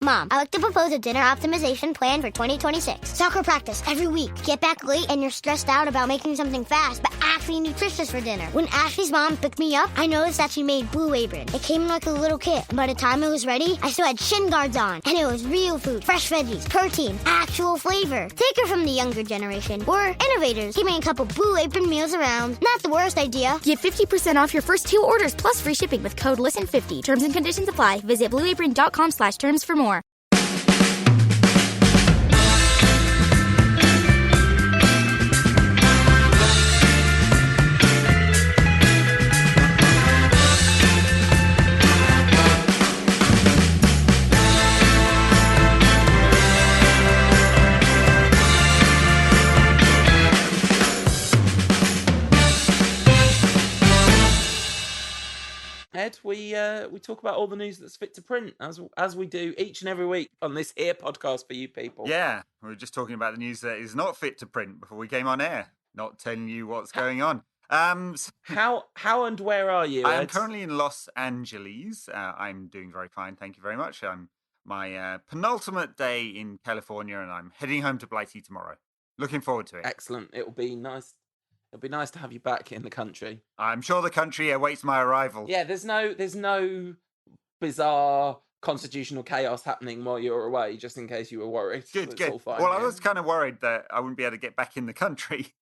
Mom, I like to propose a dinner optimization plan for 2026. Soccer practice every week. Get back late and you're stressed out about making something fast, but actually nutritious for dinner. When Ashley's mom picked me up, I noticed that she made Blue Apron. It came like a little kit. By the time it was ready, I still had shin guards on. And it was real food, fresh veggies, protein, actual flavor. Take her from the younger generation. We're innovators, keeping a couple Blue Apron meals around. Not the worst idea. Get 50% off your first 2 orders plus free shipping with code LISTEN50. Terms and conditions apply. Visit blueapron.com/terms for more. Ed, we talk about all the news that's fit to print, as we do each and every week on this here podcast for you people. Yeah, we were just talking about the news that is not fit to print before we came on air, not telling you what's going on. How and where are you, Ed? I am currently in Los Angeles. I'm doing very fine, thank you very much. I'm my penultimate day in California, and I'm heading home to Blighty tomorrow. Looking forward to it. Excellent. It'll be nice. It'll be nice to have you back in the country. I'm sure the country awaits my arrival. Yeah, there's no bizarre constitutional chaos happening while you're away, just in case you were worried. Good. All fine, well, yeah. I was kind of worried that I wouldn't be able to get back in the country.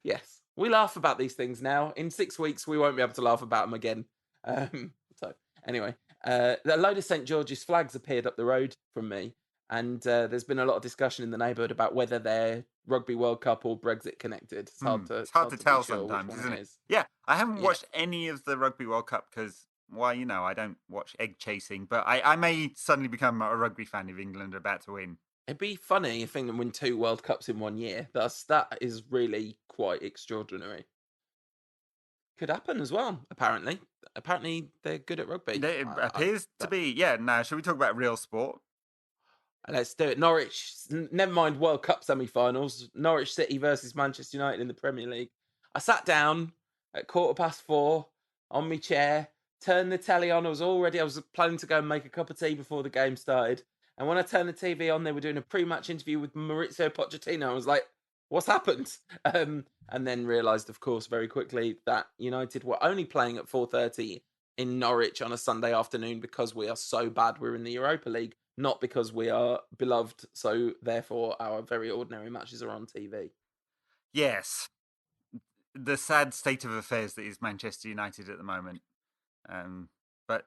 Yes, we laugh about these things now. In 6 weeks, we won't be able to laugh about them again. So anyway, a load of St. George's flags appeared up the road from me, and there's been a lot of discussion in the neighbourhood about whether they're Rugby World Cup or Brexit connected. It's hard to tell be sure sometimes, isn't it? is. Yeah, I haven't watched any of the Rugby World Cup because, well, I don't watch egg chasing, but I may suddenly become a rugby fan if England are about to win. It'd be funny if England win 2 World Cups in 1 year. That is really quite extraordinary. Could happen as well, apparently. Apparently, they're good at rugby. It appears to be. Yeah, now, shall we talk about real sport? Let's do it. Norwich, never mind World Cup semi-finals. Norwich City versus Manchester United in the Premier League. I sat down at 4:15 on my chair, turned the telly on. I was planning to go and make a cup of tea before the game started. And when I turned the TV on, they were doing a pre-match interview with Maurizio Pochettino. I was like, what's happened? And then realised, of course, very quickly that United were only playing at 4:30 in Norwich on a Sunday afternoon because we are so bad we're in the Europa League, not because we are beloved, so therefore our very ordinary matches are on TV. Yes. The sad state of affairs that is Manchester United at the moment. But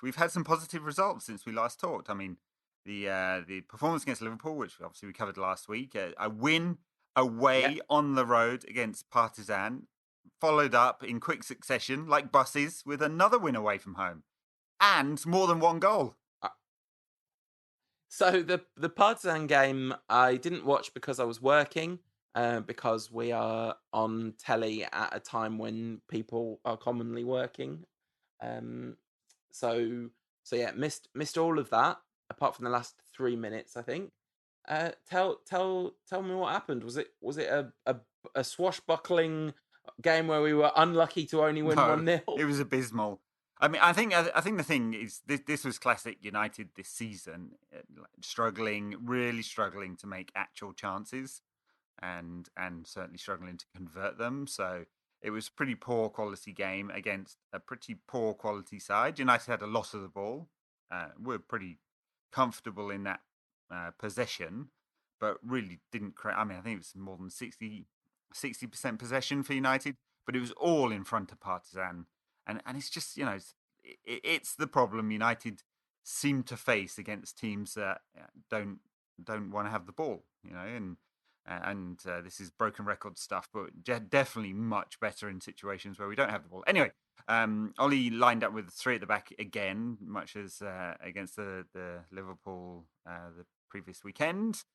we've had some positive results since we last talked. I mean, the performance against Liverpool, which obviously we covered last week, a win away on the road against Partizan, followed up in quick succession, like buses, with another win away from home, and more than one goal. So the Partizan game I didn't watch because I was working, because we are on telly at a time when people are commonly working. So yeah, missed all of that apart from the last 3 minutes, I think. Tell me what happened. Was it a swashbuckling game where we were unlucky to only win 1-0? It was abysmal. I mean, I think the thing is this was classic United this season, really struggling to make actual chances, and certainly struggling to convert them. So it was a pretty poor quality game against a pretty poor quality side. United had a loss of the ball. We're pretty comfortable in that possession, but really didn't create. I mean, I think it was more than 60% possession for United, but it was all in front of Partizan. And it's just, it's the problem United seem to face against teams that don't want to have the ball, and this is broken record stuff, but definitely much better in situations where we don't have the ball. Anyway, Ollie lined up with 3 at the back again, much as against the Liverpool the previous weekend.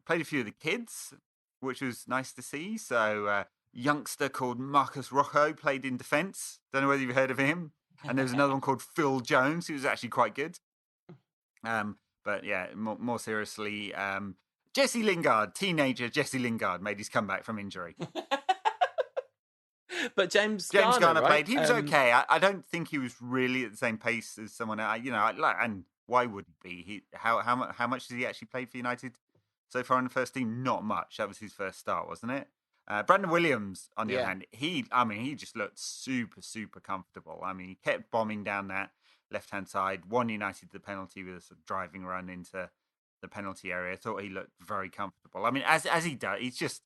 Played a few of the kids, which was nice to see. So youngster called Marcus Rojo played in defence. Don't know whether you've heard of him. And there was another one called Phil Jones, who was actually quite good. But yeah, more seriously, Jesse Lingard, teenager Jesse Lingard, made his comeback from injury. But James James Garner, Garner right? played. He was okay. I don't think he was really at the same pace as someone else. And why would he be? How much has he actually played for United so far in the first team? Not much. That was his first start, wasn't it? Brandon Williams, on the other hand, he just looked super, super comfortable. I mean, he kept bombing down that left-hand side, won United the penalty with a sort of driving run into the penalty area. I thought he looked very comfortable. I mean, as he does,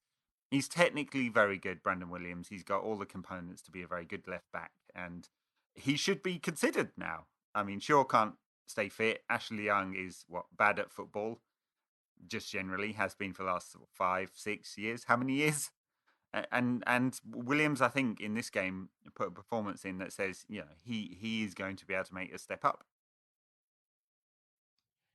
he's technically very good, Brandon Williams. He's got all the components to be a very good left back, and he should be considered now. I mean, Shaw can't stay fit. Ashley Young is bad at football, just generally has been for the last 5, 6 years. How many years? And Williams, I think, in this game put a performance in that says, he is going to be able to make a step up.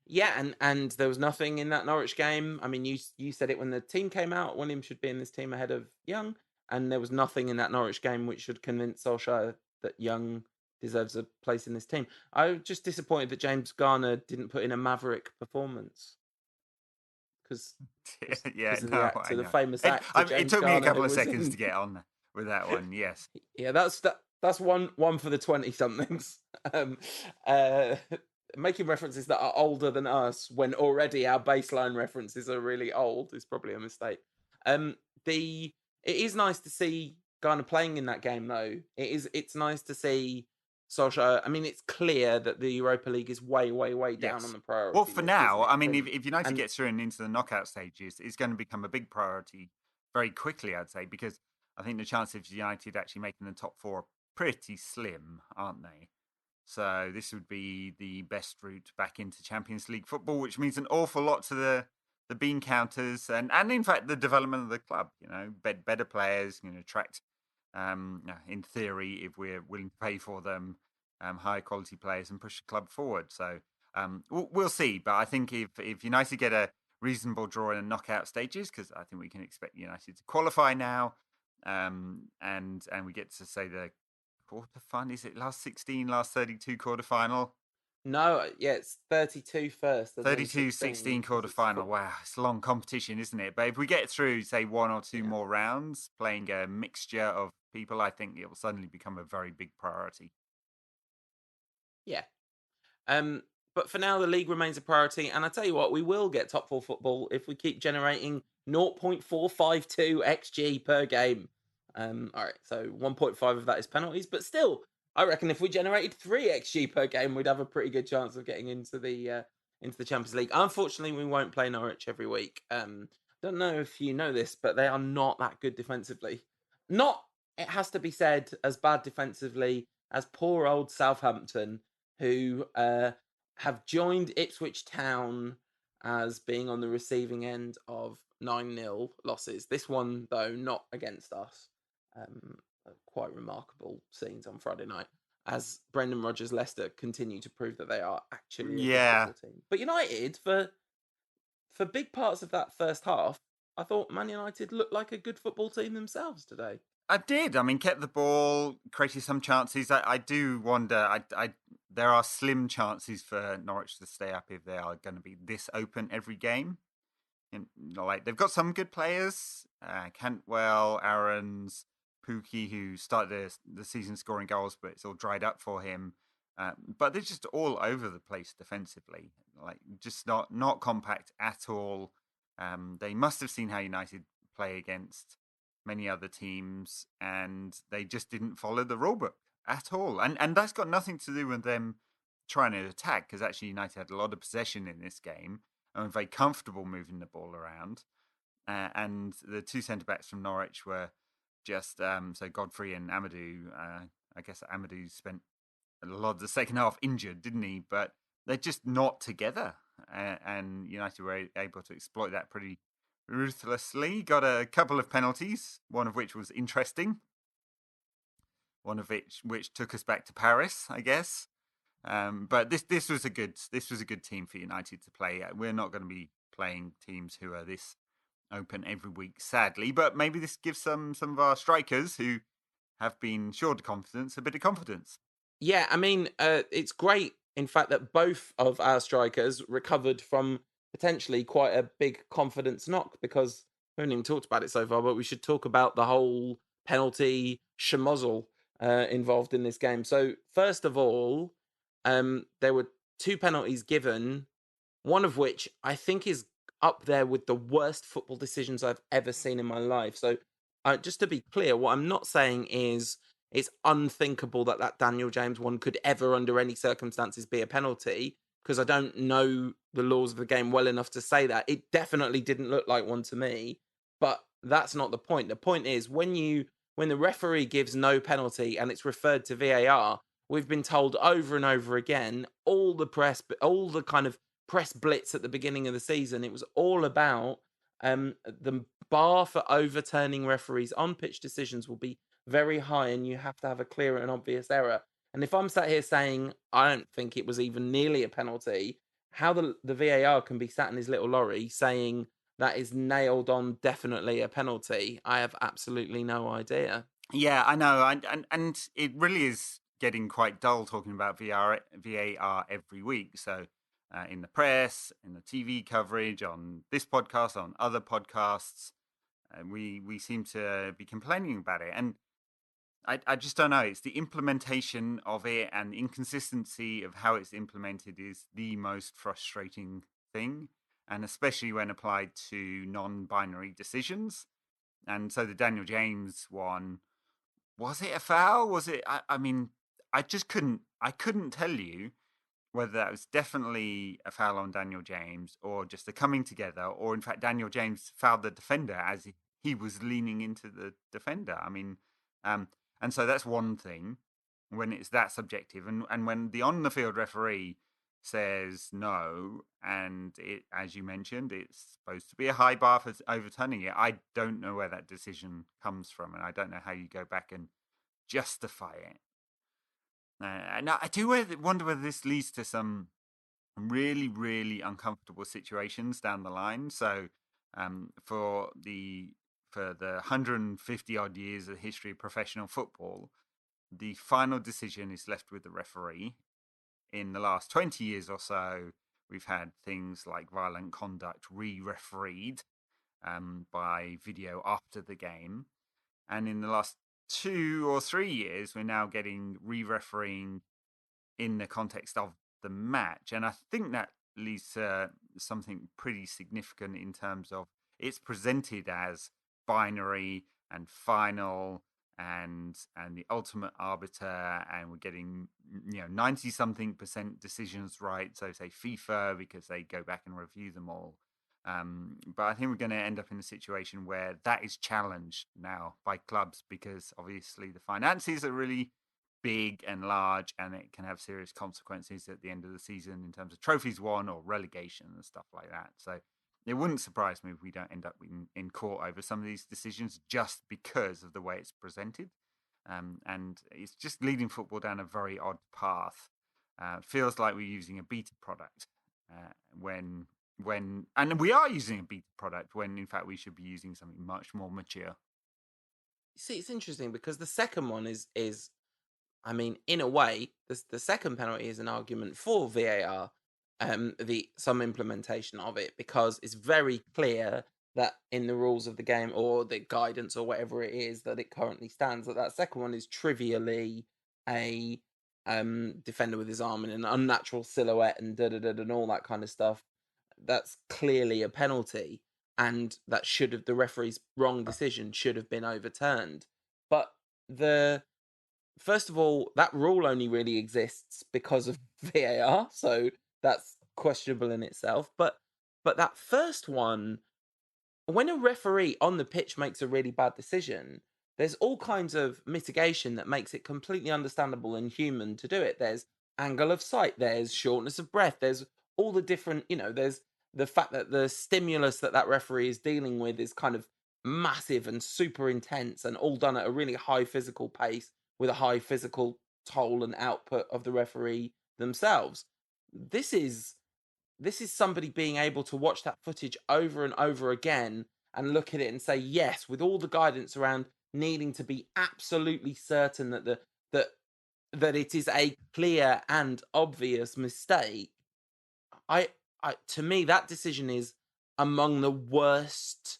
Yeah, and there was nothing in that Norwich game. I mean, you said it when the team came out. Williams should be in this team ahead of Young, and there was nothing in that Norwich game which should convince Solskjaer that Young deserves a place in this team. I was just disappointed that James Garner didn't put in a maverick performance. Because the famous actor James it took Garner, me a couple of seconds to get on with that one. Yes, yeah, that's one for the 20-somethings. Making references that are older than us when already our baseline references are really old is probably a mistake. It is nice to see Garner playing in that game, though. It's nice to see Solskjaer. I mean, it's clear that the Europa League is way, way, way down on the priority list. Well, for now, I mean, if United gets through and into the knockout stages, it's going to become a big priority very quickly, I'd say, because I think the chances of United actually making the top 4 are pretty slim, aren't they? So this would be the best route back into Champions League football, which means an awful lot to the bean counters and in fact the development of the club. Better players, attract, in theory, if we're willing to pay for them, high quality players and push the club forward. So we'll see. But I think if United get a reasonable draw in the knockout stages, because I think we can expect United to qualify now, and we get to say the quarterfinal. Is it last 16, last 32 quarterfinal? No, yeah, it's 32 first. 32-16 quarterfinal. Wow, it's a long competition, isn't it? But if we get through, say, 1 or 2 more rounds, playing a mixture of people, I think it will suddenly become a very big priority. Yeah. But for now, the league remains a priority. And I tell you what, we will get top 4 football if we keep generating 0.452 XG per game. All right, so 1.5 of that is penalties, but still, I reckon if we generated 3 XG per game, we'd have a pretty good chance of getting into the Champions League. Unfortunately, we won't play Norwich every week. Don't know if you know this, but they are not that good defensively. Not, it has to be said, as bad defensively as poor old Southampton, who have joined Ipswich Town as being on the receiving end of 9-0 losses. This one, though, not against us. Quite remarkable scenes on Friday night as Brendan Rodgers' Leicester continue to prove that they are actually a good football team. But United, for big parts of that first half, I thought Man United looked like a good football team themselves today. I did. I mean, kept the ball, created some chances. I do wonder. There are slim chances for Norwich to stay up if they are going to be this open every game. Like they've got some good players, Cantwell, Aarons, Pookie, who started the season scoring goals, but it's all dried up for him. But they're just all over the place defensively, like just not compact at all. They must have seen how United play against many other teams, and they just didn't follow the rulebook at all. And that's got nothing to do with them trying to attack, because actually United had a lot of possession in this game and were very comfortable moving the ball around. And the 2 centre-backs from Norwich were just, so Godfrey and Amadou. I guess Amadou spent a lot of the second half injured, didn't he? But they're just not together. And United were able to exploit that pretty ruthlessly. Got a couple of penalties, one of which was interesting. One of which took us back to Paris, I guess. But this was a good team for United to play. We're not going to be playing teams who are this open every week, sadly. But maybe this gives some of our strikers who have been short of confidence a bit of confidence. Yeah, I mean, it's great, in fact, that both of our strikers recovered from potentially quite a big confidence knock, because we haven't even talked about it so far, but we should talk about the whole penalty schmozzle involved in this game. So first of all, there were 2 penalties given, one of which I think is up there with the worst football decisions I've ever seen in my life. So just to be clear, what I'm not saying is it's unthinkable that Daniel James one could ever, under any circumstances, be a penalty, because I don't know the laws of the game well enough to say that. It definitely didn't look like one to me, but that's not the point. The point is when the referee gives no penalty and it's referred to VAR, we've been told over and over again, all the kind of press blitz at the beginning of the season, it was all about the bar for overturning referees on pitch decisions will be very high, and you have to have a clear and obvious error. And if I'm sat here saying I don't think it was even nearly a penalty, how the VAR can be sat in his little lorry saying that is nailed on definitely a penalty, I have absolutely no idea. Yeah, I know, and it really is getting quite dull talking about VAR every week. So in the press, in the TV coverage, on this podcast, on other podcasts, we seem to be complaining about it. And I just don't know. It's the implementation of it and the inconsistency of how it's implemented is the most frustrating thing. And especially when applied to non-binary decisions. And so the Daniel James one, was it a foul? Was it? I mean, I couldn't tell you whether that was definitely a foul on Daniel James or just a coming together, or in fact Daniel James fouled the defender as he was leaning into the defender. I mean, and so that's one thing when it's that subjective, and when the on the field referee says no, and it, as you mentioned, it's supposed to be a high bar for overturning it. I don't know where that decision comes from, and I don't know how you go back and justify it. And I do wonder whether this leads to some really, really uncomfortable situations down the line. So, for the 150 odd years of the history of professional football, the final decision is left with the referee. In the last 20 years or so, we've had things like violent conduct re-refereed by video after the game. And in the last 2 or 3 years, we're now getting re-refereeing in the context of the match. And I think that leads to something pretty significant in terms of it's presented as binary and final and the ultimate arbiter, and we're getting 90-something% decisions right. So say FIFA, because they go back and review them all. But I think we're going to end up in a situation where that is challenged now by clubs, because obviously the finances are really big and large, and it can have serious consequences at the end of the season in terms of trophies won or relegation and stuff like that. So it wouldn't surprise me if we don't end up in court over some of these decisions just because of the way it's presented. And it's just leading football down a very odd path. Feels like we're using a beta product when and we are using a beta product when in fact we should be using something much more mature. See, it's interesting because the second one is I mean, in a way, the second penalty is an argument for VAR, some implementation of it, because it's very clear that in the rules of the game or the guidance or whatever it is that it currently stands, that second one is trivially a defender with his arm in an unnatural silhouette and and all that kind of stuff. That's clearly a penalty, and that the referee's wrong decision should have been overturned. But first of all, that rule only really exists because of VAR, so that's questionable in itself. But that first one, when a referee on the pitch makes a really bad decision, there's all kinds of mitigation that makes it completely understandable and human to do it. There's angle of sight, there's shortness of breath, there's all the different, there's the fact that the stimulus that referee is dealing with is kind of massive and super intense and all done at a really high physical pace with a high physical toll and output of the referee themselves. This is somebody being able to watch that footage over and over again and look at it and say, yes, with all the guidance around needing to be absolutely certain that it is a clear and obvious mistake. To me, that decision is among the worst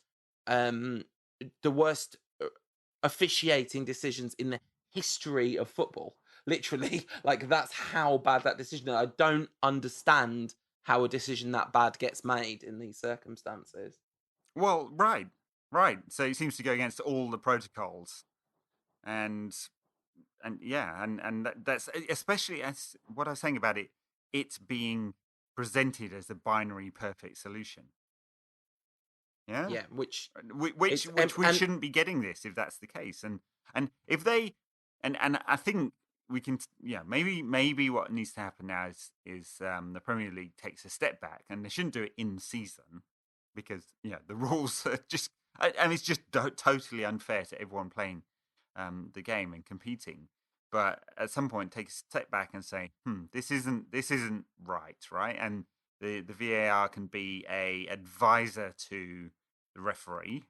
officiating decisions in the history of football. Literally, like that's how bad that decision is. I don't understand how a decision that bad gets made in these circumstances. Well, right. So it seems to go against all the protocols, and that's especially as what I was saying about it. It's being presented as a binary perfect solution. Yeah, Yeah, which which it's we and shouldn't be getting this if that's the case. And if they and I think we can maybe what needs to happen now is the Premier League takes a step back, and they shouldn't do it in season because the rules are just and it's just totally unfair to everyone playing the game and competing. But at some point, take a step back and say, this isn't right, and the VAR can be a advisor to the referee,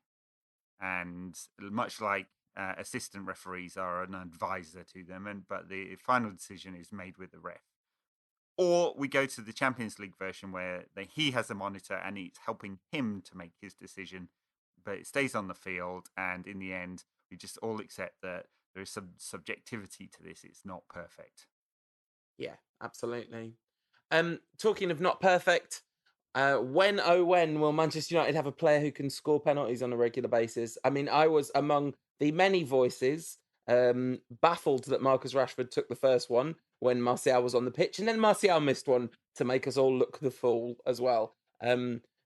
and much like assistant referees are an advisor to them, but the final decision is made with the ref. Or we go to the Champions League version where he has a monitor and it's helping him to make his decision, but it stays on the field, and in the end, we just all accept that there is some subjectivity to this. It's not perfect. yeah, absolutely. Talking of not perfect, when will Manchester United have a player who can score penalties on a regular basis? I mean, I was among the many voices baffled that Marcus Rashford took the first one when Martial was on the pitch, and then Martial missed one to make us all look the fool as well.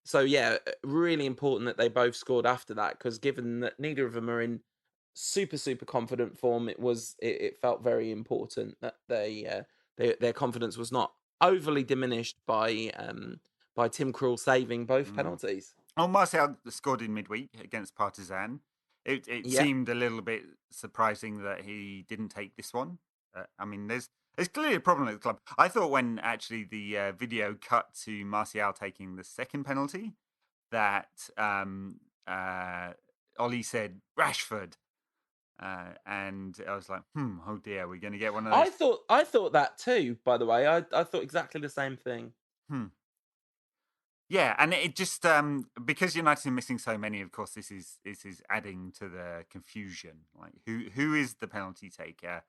So yeah, really important that they both scored after that, because given that neither of them are in super confident form, it felt very important that their confidence was not overly diminished by Tim Krul saving both penalties. Oh, Martial scored in midweek against Partizan. It Yeah. seemed a little bit surprising that he didn't take this one. I mean, there's clearly a problem at the club. I thought when actually the video cut to Martial taking the second penalty that Ollie said Rashford. And I was like, oh dear, we're going to get one of those. I thought that too, by the way. I thought exactly the same thing. Yeah, and it just because United are missing so many, of course, this is adding to the confusion. Like, who is the penalty taker?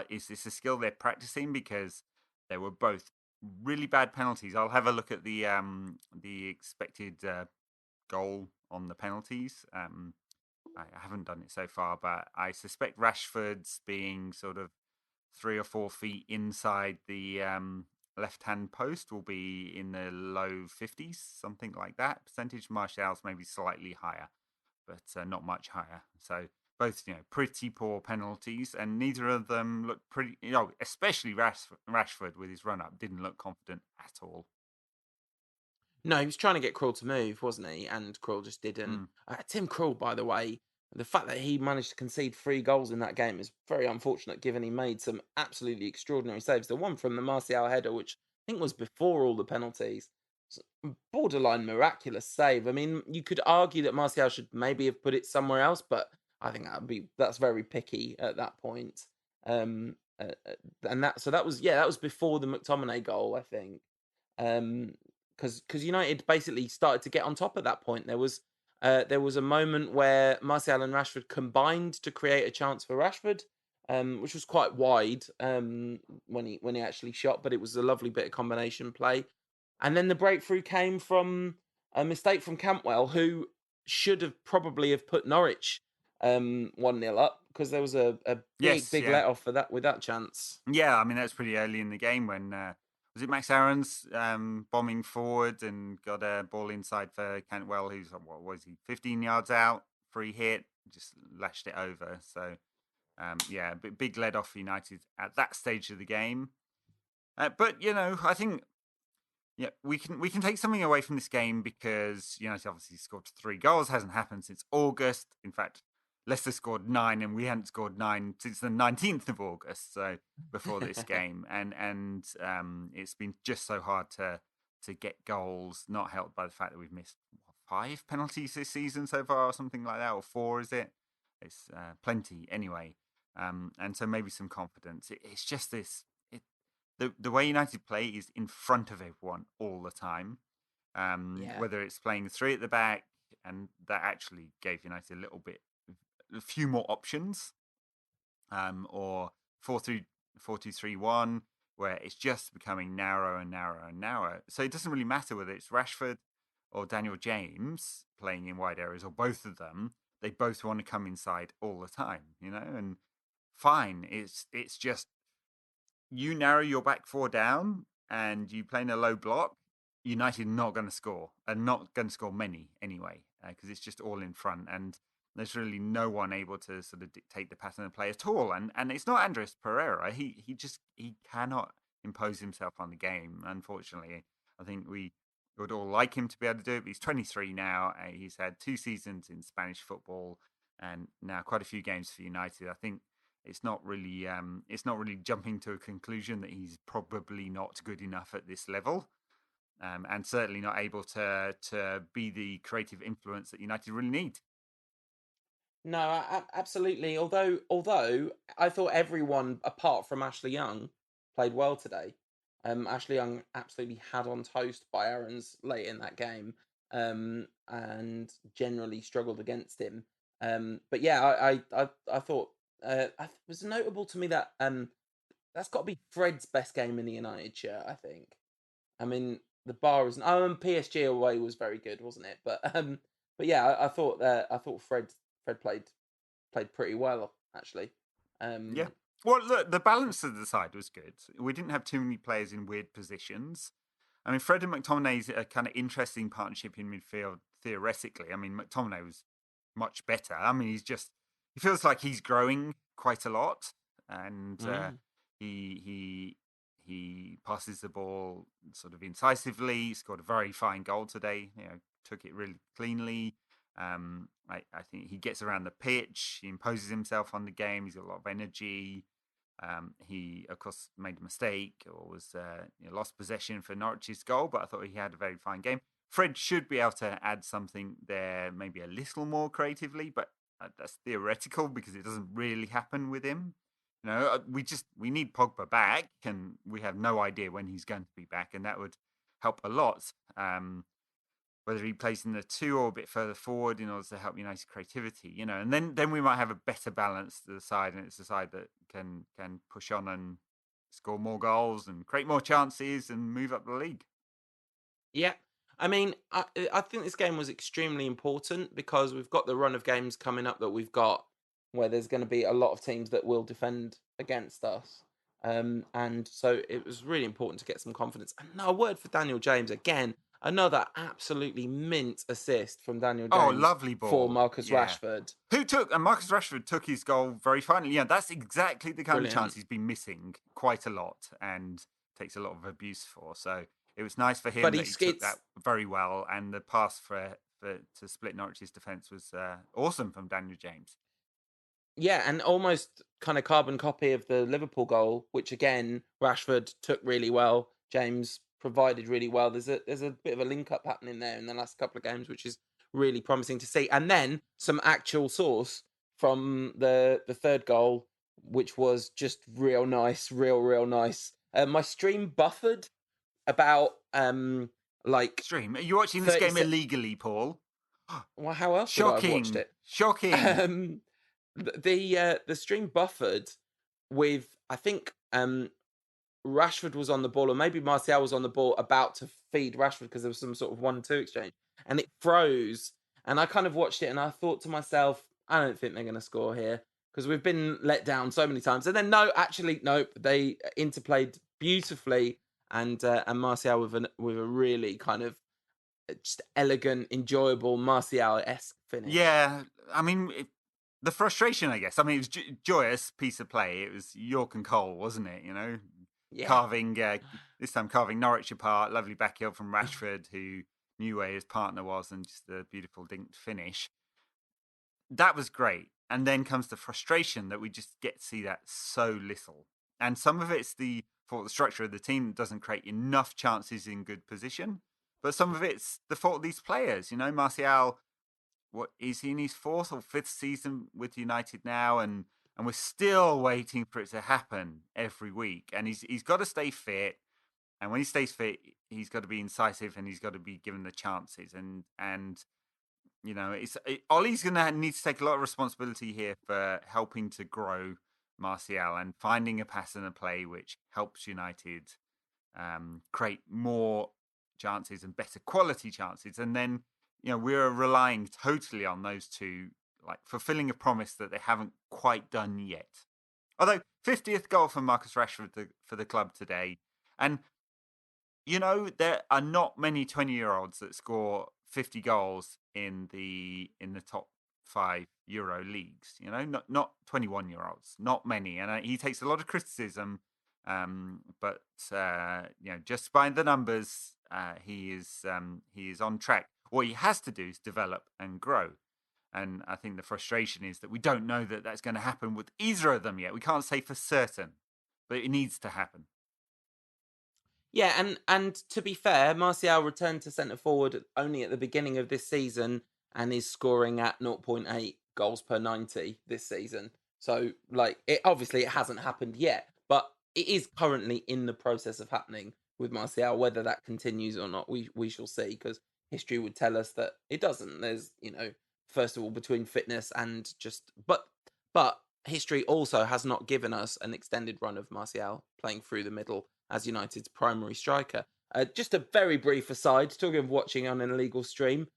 Is this a skill they're practicing? Because they were both really bad penalties. I'll have a look at the expected goal on the penalties. I haven't done it so far, but I suspect Rashford's being sort of 3 or 4 feet inside the left-hand post will be in the low 50s, something like that. Percentage Martial's maybe slightly higher, but not much higher. So both, pretty poor penalties, and neither of them look pretty, especially Rashford with his run-up didn't look confident at all. No, he was trying to get Krul to move, wasn't he? And Krul just didn't. Tim Krul, by the way, the fact that he managed to concede 3 goals in that game is very unfortunate, given he made some absolutely extraordinary saves. The one from the Martial header, which I think was before all the penalties, borderline miraculous save. I mean, you could argue that Martial should maybe have put it somewhere else, but I think that's very picky at that point. And that was before the McTominay goal, I think. Because United basically started to get on top at that point. There was a moment where Martial and Rashford combined to create a chance for Rashford, which was quite wide when he actually shot, but it was a lovely bit of combination play. And then the breakthrough came from a mistake from Cantwell, who should have probably have put Norwich 1-0 up, because there was a big let off for that with that chance. Yeah, I mean that's pretty early in the game when was it Max Aaron's bombing forward and got a ball inside for Cantwell, who's 15 yards out, free hit, just lashed it over. So big let off for United at that stage of the game. But I think we can take something away from this game, because United obviously scored 3 goals. Hasn't happened since August. In fact, Leicester scored 9, and we hadn't scored 9 since the 19th of August. So before this game, and it's been just so hard to get goals. Not helped by the fact that we've missed 5 penalties this season so far, or something like that, or 4, is it? It's plenty anyway. And so maybe some confidence. It's just this. The way United play is in front of everyone all the time. Whether it's playing 3 at the back, and that actually gave United a little bit a few more options, or 4-2-3-1, where it's just becoming narrower and narrower and narrower. So it doesn't really matter whether it's Rashford or Daniel James playing in wide areas, or both of them. They both want to come inside all the time, and fine. It's just, you narrow your back four down and you play in a low block, United not going to score, and not going to score many anyway, because it's just all in front, and there's really no one able to sort of dictate the pattern of play at all. And it's not Andres Pereira. He cannot impose himself on the game. Unfortunately, I think we would all like him to be able to do it. But he's 23 now. He's had 2 seasons in Spanish football, and now quite a few games for United. I think it's not really jumping to a conclusion that he's probably not good enough at this level. And certainly not able to be the creative influence that United really need. No, absolutely. Although I thought everyone apart from Ashley Young played well today. Ashley Young absolutely had on toast by Aaron's late in that game, and generally struggled against him. But yeah, I thought it was notable to me that that's got to be Fred's best game in the United shirt, I think. I mean, the bar isn't. Oh, and PSG away was very good, wasn't it? But yeah, I thought Fred played pretty well actually. Yeah. Well, look, the balance of the side was good. We didn't have too many players in weird positions. I mean, Fred and McTominay's a kind of interesting partnership in midfield theoretically. I mean, McTominay was much better. I mean, he feels like he's growing quite a lot, and he passes the ball sort of incisively. He scored a very fine goal today. Took it really cleanly. I think he gets around the pitch. He imposes himself on the game. He's got a lot of energy. He, of course, made a mistake or was lost possession for Norwich's goal, but I thought he had a very fine game. Fred should be able to add something there, maybe a little more creatively, but that's theoretical because it doesn't really happen with him. We need Pogba back, and we have no idea when he's going to be back, and that would help a lot. Whether he plays in the 2 or a bit further forward in order to help United's creativity, and then we might have a better balance to the side, and it's a side that can push on and score more goals and create more chances and move up the league. Yeah, I mean, I think this game was extremely important because we've got the run of games coming up that we've got where there's going to be a lot of teams that will defend against us. And so it was really important to get some confidence. And now a word for Daniel James again. Another absolutely mint assist from Daniel James. Oh, lovely ball for Marcus Rashford. Marcus Rashford took his goal very finely. Yeah, that's exactly the kind Brilliant. of chance he's been missing quite a lot and takes a lot of abuse for. So it was nice for him that he took that very well, and the pass to split Norwich's defence was awesome from Daniel James. Yeah, and almost kind of carbon copy of the Liverpool goal, which again Rashford took really well. James provided really well. There's a bit of a link up happening there in the last couple of games, which is really promising to see. And then some actual source from the third goal, which was just real nice, real nice. My stream buffered about stream. Are you watching this game illegally, Paul? Well, how else would I have watched it? Shocking. The stream buffered with, I think, Rashford was on the ball, or maybe Martial was on the ball about to feed Rashford because there was some sort of 1-2 exchange, and it froze. And I kind of watched it and I thought to myself, I don't think they're going to score here because we've been let down so many times. And then nope, they interplayed beautifully, and Martial with a really kind of just elegant, enjoyable Martial-esque finish. Yeah, I mean, the frustration, I guess. I mean, it was joyous piece of play. It was York and Cole, wasn't it? Yeah. Carving Norwich apart. Lovely back heel from Rashford, who knew where his partner was, and just a beautiful dinked finish. That was great. And then comes the frustration that we just get to see that so little. And some of it's the structure of the team doesn't create enough chances in good position. But some of it's the fault of these players. Martial, what is he in his 4th or 5th season with United now? And we're still waiting for it to happen every week. And he's got to stay fit. And when he stays fit, he's got to be incisive and he's got to be given the chances. And Ollie's going to need to take a lot of responsibility here for helping to grow Martial and finding a pattern of play which helps United create more chances and better quality chances. And then, we're relying totally on those two, like fulfilling a promise that they haven't quite done yet. Although 50th goal from Marcus Rashford for the club today. And, there are not many 20-year-olds that score 50 goals in the top 5 Euro leagues, not 21-year-olds, not many. And he takes a lot of criticism, but just by the numbers, he is on track. What he has to do is develop and grow. And I think the frustration is that we don't know that that's going to happen with either of them yet. We can't say for certain, but it needs to happen. Yeah, and to be fair, Martial returned to centre forward only at the beginning of this season and is scoring at 0.8 goals per 90 this season. So, it hasn't happened yet, but it is currently in the process of happening with Martial. Whether that continues or not, we shall see, because history would tell us that it doesn't. There's, first of all, between fitness and just... But history also has not given us an extended run of Martial playing through the middle as United's primary striker. Just a very brief aside, talking of watching on an illegal stream,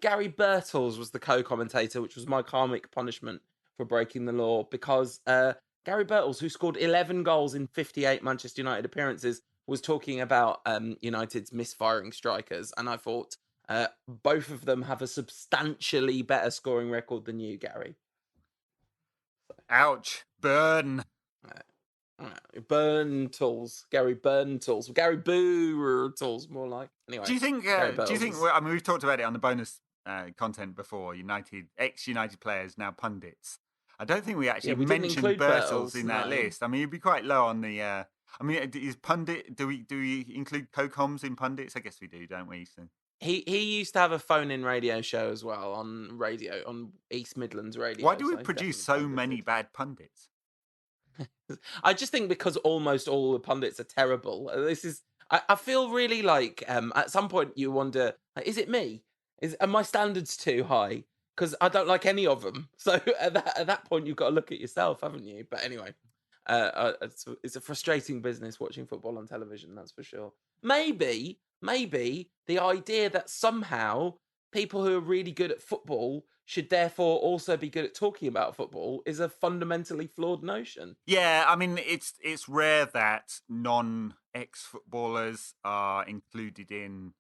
Gary Birtles was the co-commentator, which was my karmic punishment for breaking the law, because Gary Birtles, who scored 11 goals in 58 Manchester United appearances, was talking about United's misfiring strikers, and I thought both of them have a substantially better scoring record than you, Gary. Ouch. Burn. Burn tools, Gary Burn tools, Gary Boo tools, more like. Anyway, do you think? I mean, we've talked about it on the bonus content before. Ex-United players, now pundits. I don't think we actually mentioned Birtles in that list. I mean, you'd be quite low on the. Is pundit? Do we include co-coms in pundits? I guess we do, don't we? So. He used to have a phone-in radio show as well on East Midlands radio. Why do we produce so many bad pundits? I just think because almost all the pundits are terrible. I feel really like at some point you wonder, is it me? Are my standards too high? Because I don't like any of them. So at that point you've got to look at yourself, haven't you? But anyway, it's a frustrating business watching football on television, that's for sure. Maybe the idea that somehow people who are really good at football should therefore also be good at talking about football is a fundamentally flawed notion. Yeah, I mean, it's rare that non-ex-footballers are included in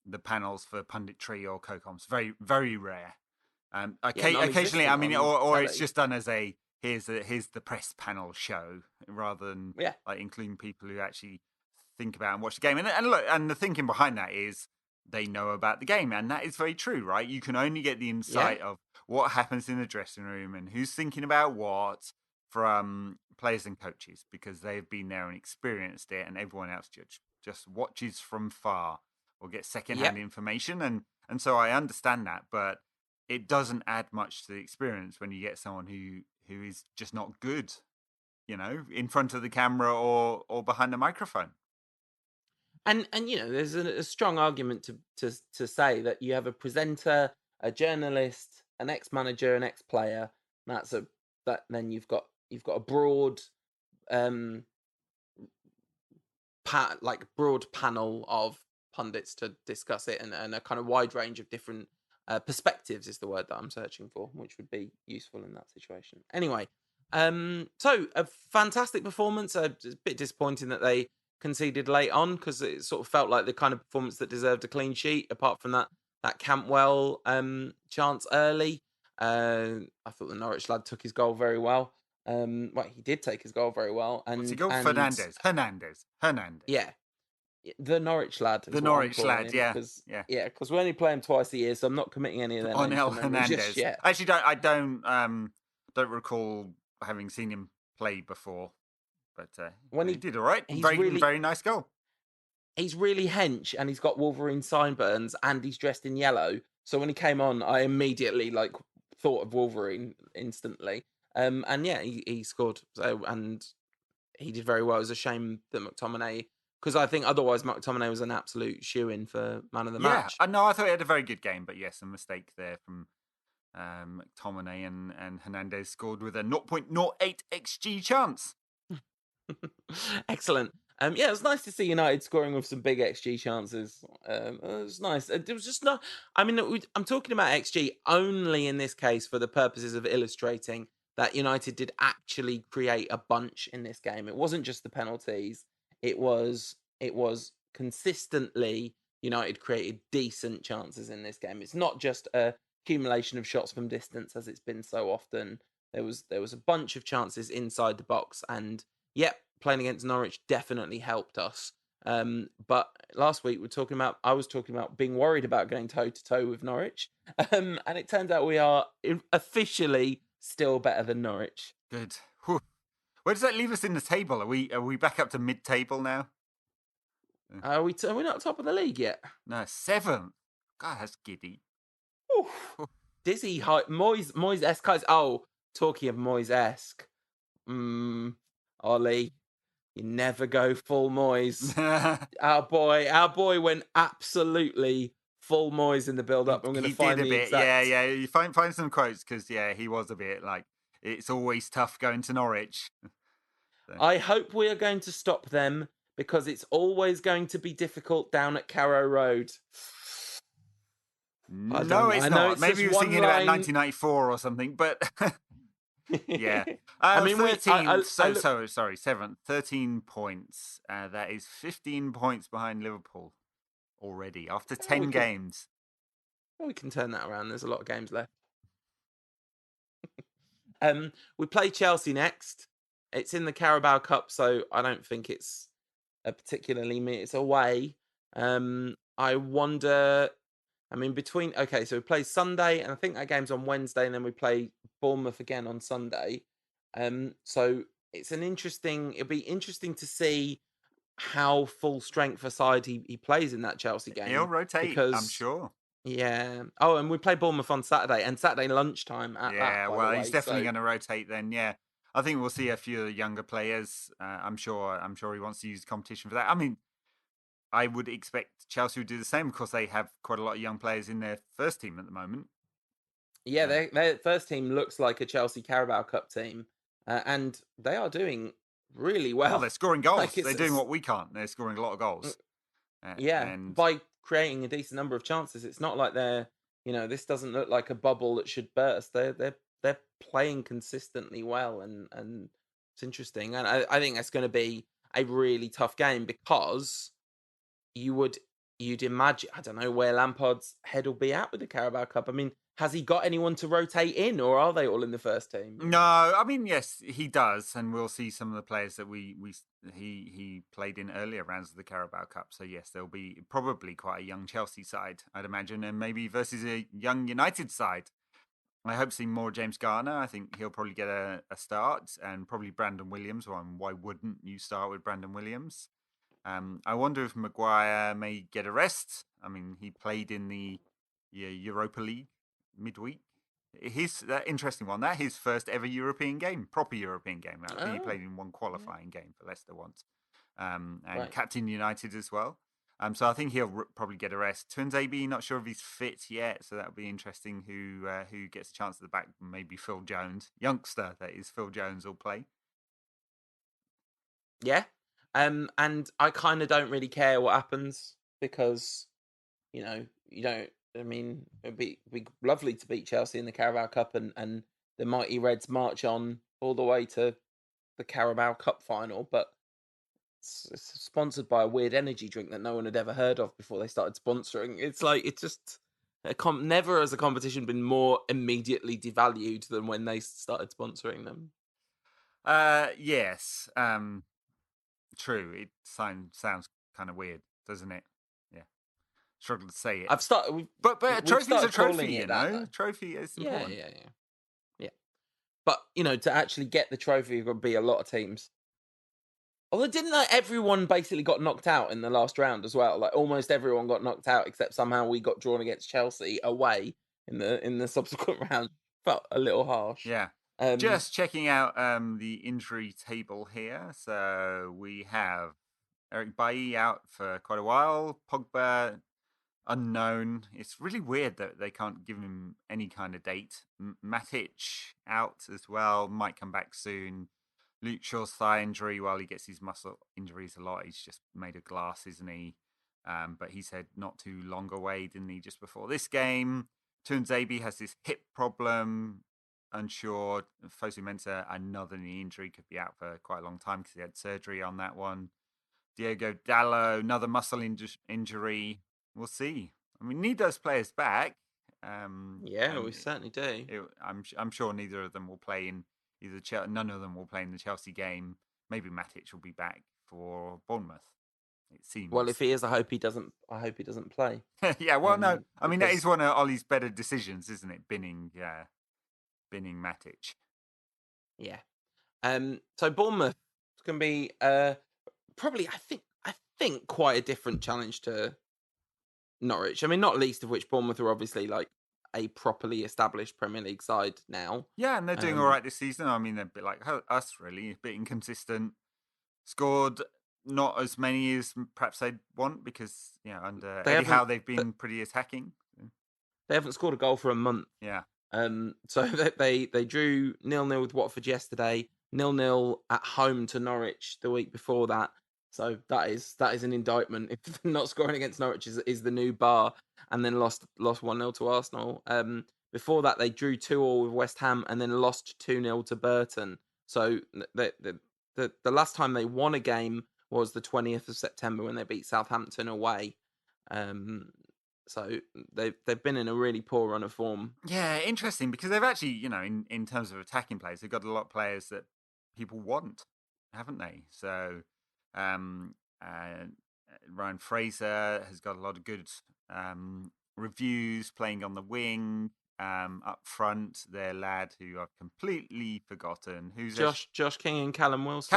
the panels for punditry or co-coms. Very, very rare. Occasionally, I mean, or it's just done as here's the press panel show, rather than like including people who actually think about and watch the game. And look, and the thinking behind that is they know about the game, and that is very true, right? You can only get the insight of what happens in the dressing room and who's thinking about what from players and coaches, because they've been there and experienced it, and everyone else just watches from far or gets secondhand information. And so I understand that, but it doesn't add much to the experience when you get someone who is just not good, in front of the camera or behind the microphone. And there's a strong argument to say that you have a presenter, a journalist, an ex-manager, an ex-player. Then you've got a broad broad panel of pundits to discuss it, and a kind of wide range of different perspectives is the word that I'm searching for, which would be useful in that situation. Anyway, so a fantastic performance. It's a bit disappointing that they conceded late on, because it sort of felt like the kind of performance that deserved a clean sheet, apart from that Campwell chance early. I thought the Norwich lad took his goal very well. He did take his goal very well. And what's he called? Hernandez. Yeah. The Norwich lad. The Norwich lad, because we only play him twice a year, so I'm not committing any of them. Onel Hernandez. Actually, I don't recall having seen him play before. But when he did all right, very nice goal. He's really hench, and he's got Wolverine sideburns, and he's dressed in yellow. So when he came on, I immediately thought of Wolverine instantly. He scored. So, and he did very well. It was a shame that McTominay because I think otherwise McTominay was an absolute shoo-in for man of the match. I thought he had a very good game, but yes, a mistake there from McTominay, and Hernandez scored with a 0.08 XG chance. Excellent. Yeah, it was nice to see United scoring with some big XG chances. It was nice. It was just not. I mean, I'm talking about XG only in this case for the purposes of illustrating that United did actually create a bunch in this game. It wasn't just the penalties. It was consistently United created decent chances in this game. It's not just a accumulation of shots from distance as it's been so often. There was a bunch of chances inside the box, and yep, playing against Norwich definitely helped us. But last week I was talking about being worried about going toe to toe with Norwich, and it turns out we are officially still better than Norwich. Good. Whew. Where does that leave us in the table? Are we back up to mid-table now? Are we not top of the league yet? No, 7th. God, that's giddy. Oof. Dizzy high. Moyes-esque. Oh, talking of Moyes-esque. Ollie, you never go full Moyes. Our boy went absolutely full Moyes in the build-up. I'm going to find the exact... Yeah. You find some quotes because he was a bit like, it's always tough going to Norwich. So. I hope we are going to stop them because it's always going to be difficult down at Carrow Road. No, it's not. Maybe he was thinking about 1994 or something, but yeah. I mean, 7th, 13 points. That is 15 points behind Liverpool already after 10 games. Well, we can turn that around. There's a lot of games left. We play Chelsea next. It's in the Carabao Cup, so I don't think it's a particularly it's away. I wonder. I mean, so we play Sunday, and I think that game's on Wednesday, and then we play Bournemouth again on Sunday. So it'll be interesting to see how full strength aside he plays in that Chelsea game. He'll rotate, I'm sure. Yeah. Oh, and we play Bournemouth on Saturday, and Saturday lunchtime at that. Yeah, well, he's definitely going to rotate then, yeah. I think we'll see a few of the younger players. I'm sure he wants to use competition for that. I mean, I would expect Chelsea would do the same because they have quite a lot of young players in their first team at the moment. Yeah, their first team looks like a Chelsea Carabao Cup team, and they are doing really well. Well, they're scoring goals. They're doing what we can't. They're scoring a lot of goals. And by creating a decent number of chances, it's not like this doesn't look like a bubble that should burst. They're playing consistently well, and it's interesting. And I think that's going to be a really tough game because you'd imagine, I don't know where Lampard's head will be at with the Carabao Cup. I mean, has he got anyone to rotate in, or are they all in the first team? No, I mean, yes, he does, and we'll see some of the players that he played in earlier rounds of the Carabao Cup. So yes, there'll be probably quite a young Chelsea side, I'd imagine, and maybe versus a young United side. I hope to see more James Garner. I think he'll probably get a start, and probably Brandon Williams. Well, why wouldn't you start with Brandon Williams? I wonder if Maguire may get a rest. I mean, he played in the Europa League midweek. That interesting one. That his first ever European game, proper European game. I think he played in one qualifying game for Leicester once, and captain United as well. So I think he'll probably get a rest. Tuanzebe, not sure if he's fit yet, so that'll be interesting. Who gets a chance at the back? Maybe Phil Jones, youngster that is. Phil Jones will play. Yeah. And I kind of don't really care what happens because, you don't. I mean, it'd be lovely to beat Chelsea in the Carabao Cup and the mighty Reds march on all the way to the Carabao Cup final, but it's sponsored by a weird energy drink that no one had ever heard of before they started sponsoring. It's like it's just never has a competition been more immediately devalued than when they started sponsoring them. Yes. True. It sounds kind of weird, doesn't it? Yeah. Struggle to say it. But a trophy's a trophy, you know. Trophy is important. Yeah. But to actually get the trophy would be a lot of teams. Although didn't everyone basically got knocked out in the last round as well? Like almost everyone got knocked out except somehow we got drawn against Chelsea away in the subsequent round. Felt a little harsh. Yeah. Just checking out the injury table here. So we have Eric Bailly out for quite a while. Pogba unknown. It's really weird that they can't give him any kind of date. Matic out as well. Might come back soon. Luke Shaw's thigh injury, while he gets his muscle injuries a lot, he's just made of glass, isn't he? But he said not too long away, didn't he, just before this game? Tuanzebe has this hip problem, unsure. Fosu Mensah, another knee injury, could be out for quite a long time because he had surgery on that one. Diego Dallo, another muscle injury. We'll see. I mean, need those players back. We certainly do. I'm sure neither of them will play in none of them will play in the Chelsea game. Maybe Matic will be back for Bournemouth. It seems. Well, if he is, I hope he doesn't play. Yeah. Well, no. I mean, that is one of Ollie's better decisions, isn't it? Binning Matic. Yeah. So Bournemouth can be probably, I think, quite a different challenge to Norwich. I mean, not least of which Bournemouth are obviously like a properly established Premier League side now. Yeah, and they're doing all right this season. I mean, they're a bit like us, really, a bit inconsistent. Scored not as many as perhaps they'd want because, under Eddie Howe, they've been pretty attacking. They haven't scored a goal for a month. Yeah. So they drew 0-0 with Watford yesterday, 0-0 at home to Norwich the week before that. So that is an indictment. If not scoring against Norwich is the new bar, and then lost 1-0 to Arsenal. Before that, they drew 2-2 with West Ham, and then lost 2-0 to Burton. So the last time they won a game was the 20th of September when they beat Southampton away. So they've been in a really poor run of form. Yeah, interesting because they've actually, in terms of attacking players, they've got a lot of players that people want, haven't they? So Ryan Fraser has got a lot of good reviews playing on the wing. Up front, their lad who I've completely forgotten. Who's Josh King and Callum Wilson.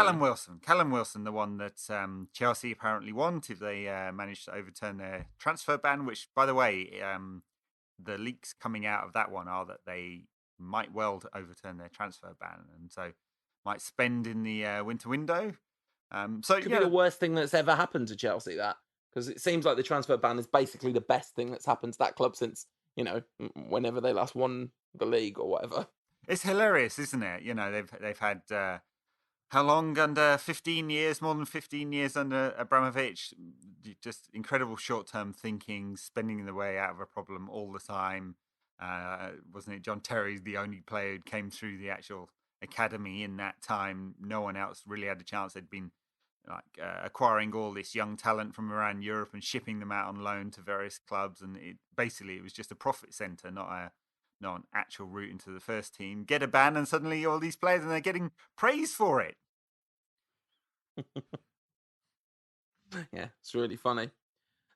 Callum Wilson, the one that Chelsea apparently want if they manage to overturn their transfer ban. Which, by the way, the leaks coming out of that one are that they might well overturn their transfer ban, and so might spend in the winter window. So it could be the worst thing that's ever happened to Chelsea. That because it seems like the transfer ban is basically the best thing that's happened to that club since, whenever they last won the league or whatever. It's hilarious, isn't it? They've had how long under 15 years, more than 15 years under Abramovich. Just incredible short-term thinking, spending the way out of a problem all the time. Wasn't it John Terry, the only player who came through the actual academy in that time? No one else really had a chance. They'd been acquiring all this young talent from around Europe and shipping them out on loan to various clubs, and it was just a profit center, not an actual route into the first team. Get a ban, and suddenly all these players, and they're getting praise for it. Yeah, it's really funny.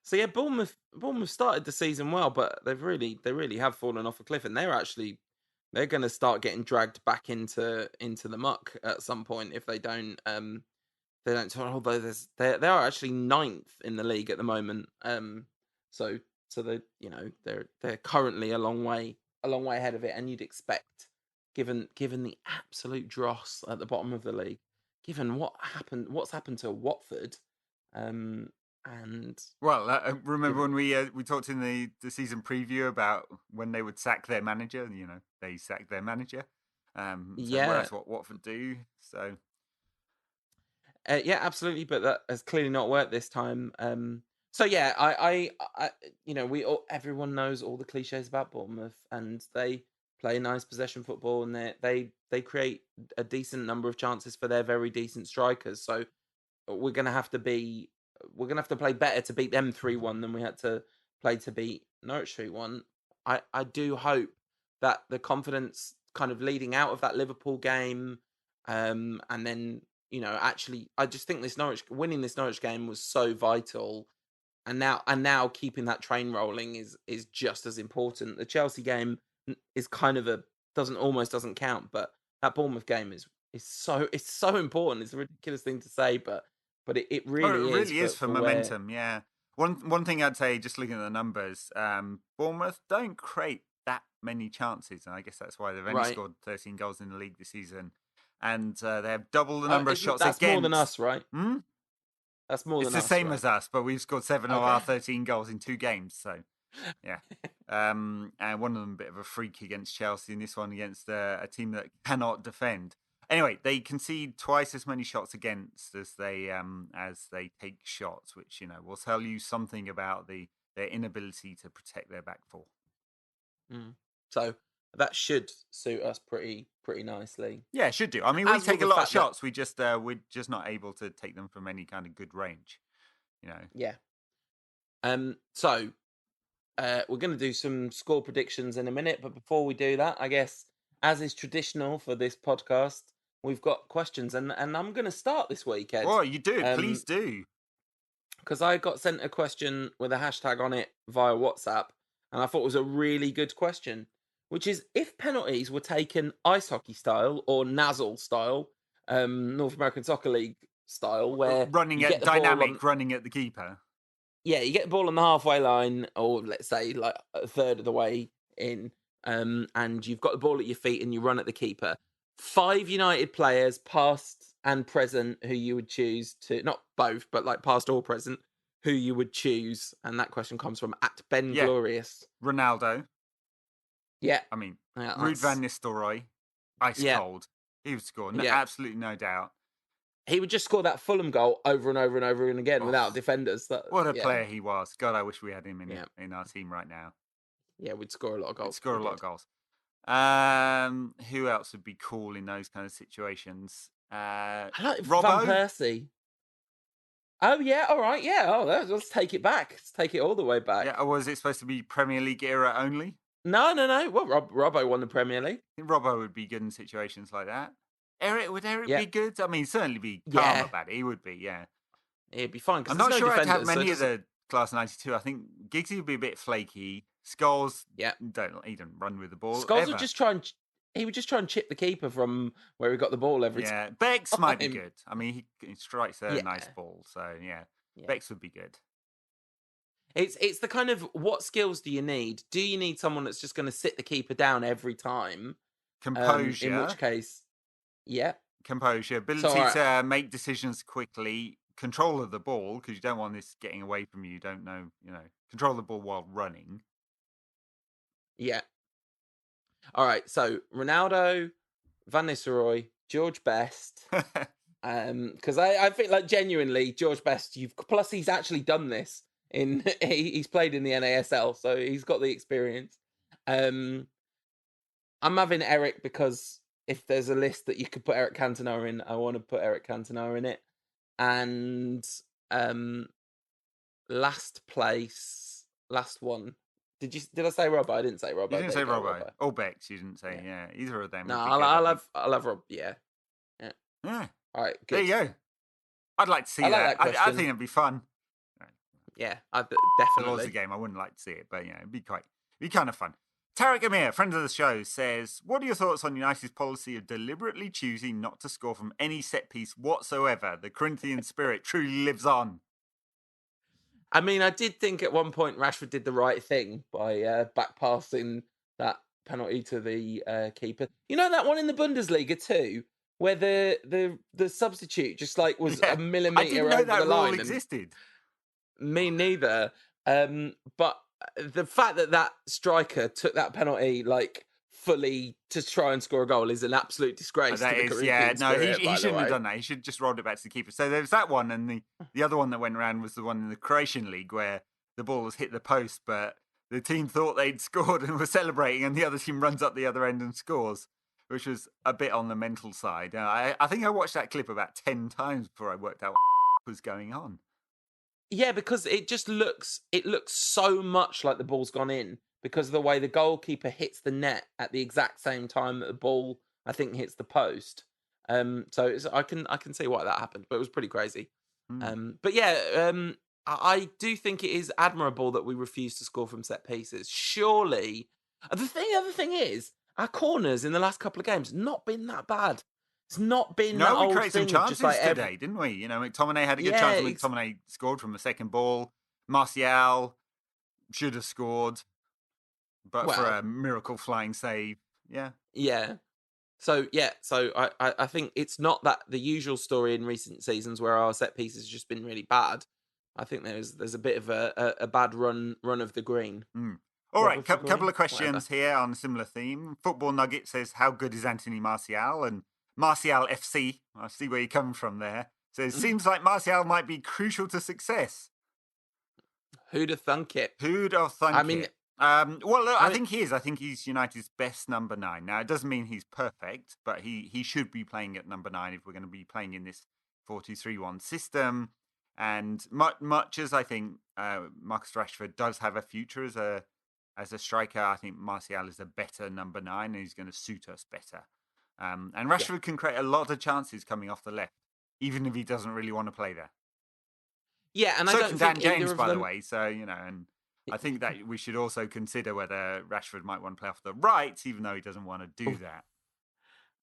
So yeah, Bournemouth started the season well, but they really have fallen off a cliff, and they're going to start getting dragged back into the muck at some point if they don't. Although they are actually 9th in the league at the moment. So they're currently a long way ahead of it, and you'd expect, given the absolute dross at the bottom of the league, given what's happened to Watford, and remember when we talked in the season preview about when they would sack their manager, they sacked their manager. That's what Watford do. So. Yeah, absolutely, but that has clearly not worked this time. So yeah, I everyone knows all the cliches about Bournemouth, and they play nice possession football, and they create a decent number of chances for their very decent strikers. So we're gonna have to play better to beat them 3-1 than we had to play to beat Norwich 3-1. I do hope that the confidence kind of leading out of that Liverpool game, and then. Actually, I just think winning this Norwich game was so vital, and now keeping that train rolling is just as important. The Chelsea game is kind of doesn't count, but that Bournemouth game is so important. It's a ridiculous thing to say, but it really is for momentum. Yeah. One thing I'd say, just looking at the numbers, Bournemouth don't create that many chances, and I guess that's why they've only scored 13 goals in the league this season. And they have double the number of shots that's against. More than us, right? That's more It's than the us, same right? as us, but we've scored 7 of Okay. our 13 goals in 2 games. So, yeah. And one of them a bit of a freak against Chelsea, and this one against a team that cannot defend. Anyway, they concede twice as many shots against as they take shots, which will tell you something about their inability to protect their back four. So that should suit us pretty nicely. Yeah, it should do. I mean, we As will take a the lot of fact that- shots. We're just not able to take them from any kind of good range. Yeah. So we're going to do some score predictions in a minute, but before we do that, I guess as is traditional for this podcast, we've got questions, and I'm going to start this week, Ed. Oh, you do. Please do. Because I got sent a question with a hashtag on it via WhatsApp, and I thought it was a really good question, which is if penalties were taken ice hockey style or Nazzle style, North American Soccer League style, where running you at get the ball dynamic, running at the keeper. Yeah, you get the ball on the halfway line, or let's say like a third of the way in, and you've got the ball at your feet and you run at the keeper. 5 United players, past and present, who you would choose to, not both, but like past or present, who you would choose. And that question comes from @BenGlorious. Ronaldo. Yeah. I mean, Yeah, Ruud van Nistelrooy, ice cold. He would score. Absolutely no doubt. He would just score that Fulham goal over and over and over and again without defenders. What a player he was. God, I wish we had him in our team right now. Yeah, we'd score a lot of goals. We'd score a lot of goals. Who else would be cool in those kind of situations? I like Robbo? Van Persie. Oh, yeah, all right, yeah. Oh, let's take it back. Let's take it all the way back. Yeah, or was it supposed to be Premier League era only? No. Well, Robbo won the Premier League. I think Robbo would be good in situations like that. Would Eric be good? I mean, certainly be calm about it. He would be, yeah. He'd be fine. I'm not sure I'd have many of the class 92. I think Giggsy would be a bit flaky. Scholes, he don't run with the ball. Scholes would just try and chip the keeper from where he got the ball every time. Yeah, Bex might be good. I mean, he strikes a nice ball, so yeah, Bex would be good. It's the kind of, what skills do you need? Do you need someone that's just going to sit the keeper down every time? Composure. In which case, composure, ability to make decisions quickly, control of the ball, because you don't want this getting away from you. You don't know, control the ball while running. Yeah. All right. So Ronaldo, Van Nistelrooy, George Best. Because I think, like, genuinely, George Best. Plus he's actually done this he's played in the NASL, so he's got the experience. I'm having Eric because if there's a list that you could put Eric Cantona in, I want to put Eric Cantona in it. And last one. Did I say Robbo? I didn't say Robbo. You didn't say Robbo. Or Bex, you didn't say. Yeah, either of them. No, I'll have Rob. Yeah. Yeah. All right. Good. There you go. I'd like to see that. I think it'd be fun. Yeah, definitely. If it was a game, I wouldn't like to see it, but it'd be kind of fun. Tarek Amir, friend of the show, says, what are your thoughts on United's policy of deliberately choosing not to score from any set piece whatsoever? The Corinthian spirit truly lives on. I mean, I did think at one point Rashford did the right thing by back passing that penalty to the keeper. You know that one in the Bundesliga too, where the substitute just like was a millimetre over the line. I didn't know that rule existed. Me neither. But the fact that striker took that penalty like fully to try and score a goal is an absolute disgrace. To the Corinthian spirit, he shouldn't have done that. He should just rolled it back to the keeper. So there was that one, and the other one that went around was the one in the Croatian league where the ball was hit the post, but the team thought they'd scored and were celebrating, and the other team runs up the other end and scores, which was a bit on the mental side. I think I watched that clip about 10 times before I worked out what was going on. Yeah, because it looks so much like the ball's gone in because of the way the goalkeeper hits the net at the exact same time that the ball, I think, hits the post. So I can see why that happened, but it was pretty crazy. But yeah, I do think it is admirable that we refuse to score from set pieces. Surely, the other thing is, our corners in the last couple of games not been that bad. It's not been that old we created some thing chances just like today, didn't we? McTominay had a good chance. McTominay scored from the second ball. Martial should have scored, but for a miracle flying save. Yeah. Yeah. So I think it's not that the usual story in recent seasons where our set piece has just been really bad. I think there's a bit of a bad run of the green. All What right, of the couple green? of questions here on a similar theme. Football Nugget says, how good is Anthony Martial? And Martial FC, I see where you come from there, says, seems like Martial might be crucial to success. Who'd have thunk it? Who'd have thunk I mean, it? Well, look, I think he is. I think he's United's best number 9. Now, it doesn't mean he's perfect, but he should be playing at number 9 if we're going to be playing in this 4-2-3-1 system. And much as I think Marcus Rashford does have a future as a striker, I think Martial is a better number 9 and he's going to suit us better. And Rashford can create a lot of chances coming off the left, even if he doesn't really want to play there. Yeah, and so I don't can think Dan either James, of by them... the way. So, and I think that we should also consider whether Rashford might want to play off the right, even though he doesn't want to do that.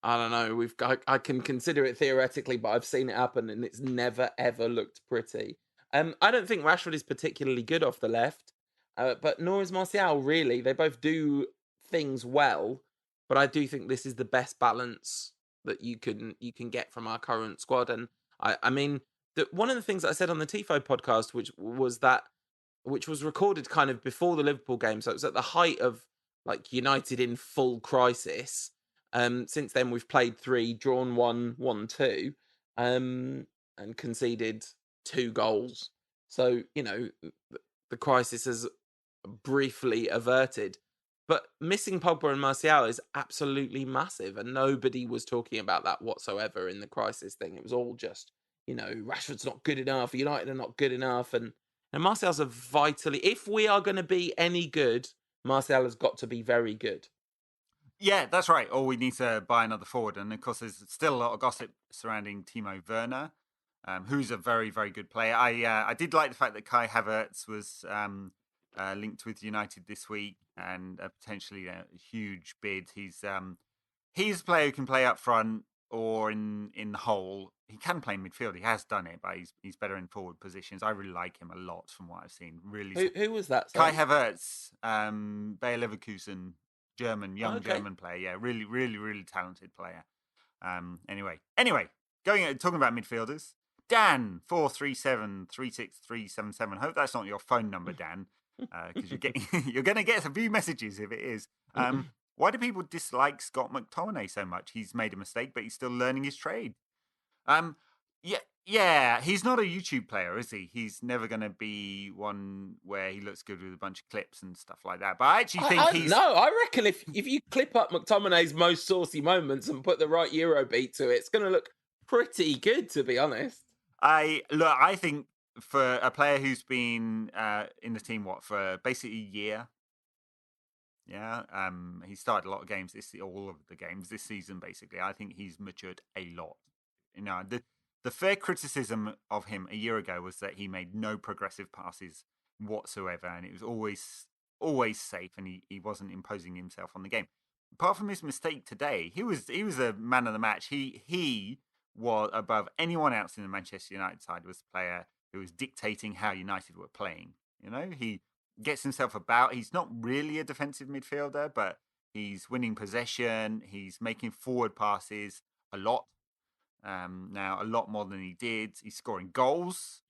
I don't know. I can consider it theoretically, but I've seen it happen, and it's never ever looked pretty. I don't think Rashford is particularly good off the left, but nor is Martial really. They both do things well, but I do think this is the best balance that you can get from our current squad. And I mean, one of the things that I said on the Tifo podcast, which was recorded kind of before the Liverpool game, so it was at the height of like United in full crisis. Since then, we've played 3, drawn 1, won 2, and conceded 2 goals. So, the crisis has briefly averted. But missing Pogba and Martial is absolutely massive, and nobody was talking about that whatsoever in the crisis thing. It was all just, Rashford's not good enough, United are not good enough, and Martial's if we are going to be any good, Martial has got to be very good. Yeah, that's right. Or we need to buy another forward. And of course, there's still a lot of gossip surrounding Timo Werner, who's a very, very good player. I did like the fact that Kai Havertz was linked with United this week and potentially a huge bid. He's a player who can play up front or in the hole. He can play in midfield. He has done it, but he's better in forward positions. I really like him a lot from what I've seen. Really, who was that? Kai Sorry? Havertz, Bayer Leverkusen. German player. Yeah, really, really, really talented player. Anyway, talking about midfielders. Dan 437-36377. Hope that's not your phone number, Dan, because you're going to get a few messages if it is. Why do people dislike Scott McTominay so much? He's made a mistake, but he's still learning his trade. Yeah, he's not a YouTube player, is he? He's never going to be one where he looks good with a bunch of clips and stuff like that. But I actually think No, I reckon if you clip up McTominay's most saucy moments and put the right Euro beat to it, it's going to look pretty good, to be honest. I think for a player who's been in the team, for basically a year. Yeah, he started a lot of games, all of the games this season, basically. I think he's matured a lot. The fair criticism of him a year ago was that he made no progressive passes whatsoever, and it was always safe, and he wasn't imposing himself on the game. Apart from his mistake today, he was a man of the match. He was above anyone else in the Manchester United side. Was the player who was dictating how United were playing. He gets himself about. He's not really a defensive midfielder, but he's winning possession. He's making forward passes a lot. Now, a lot more than he did. He's scoring goals.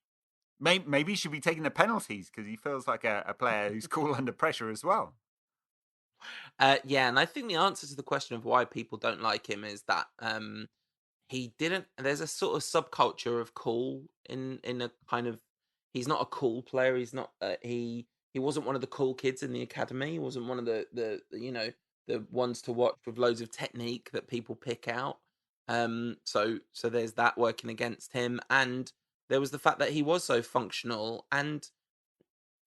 Maybe he should be taking the penalties because he feels like a player who's cool under pressure as well. Yeah, and I think the answer to the question of why people don't like him is that he didn't. There's a sort of subculture of cool in a kind of. He's not a cool player. He's not. He wasn't one of the cool kids in the academy. He wasn't one of the ones to watch with loads of technique that people pick out. So there's that working against him, and there was the fact that he was so functional, and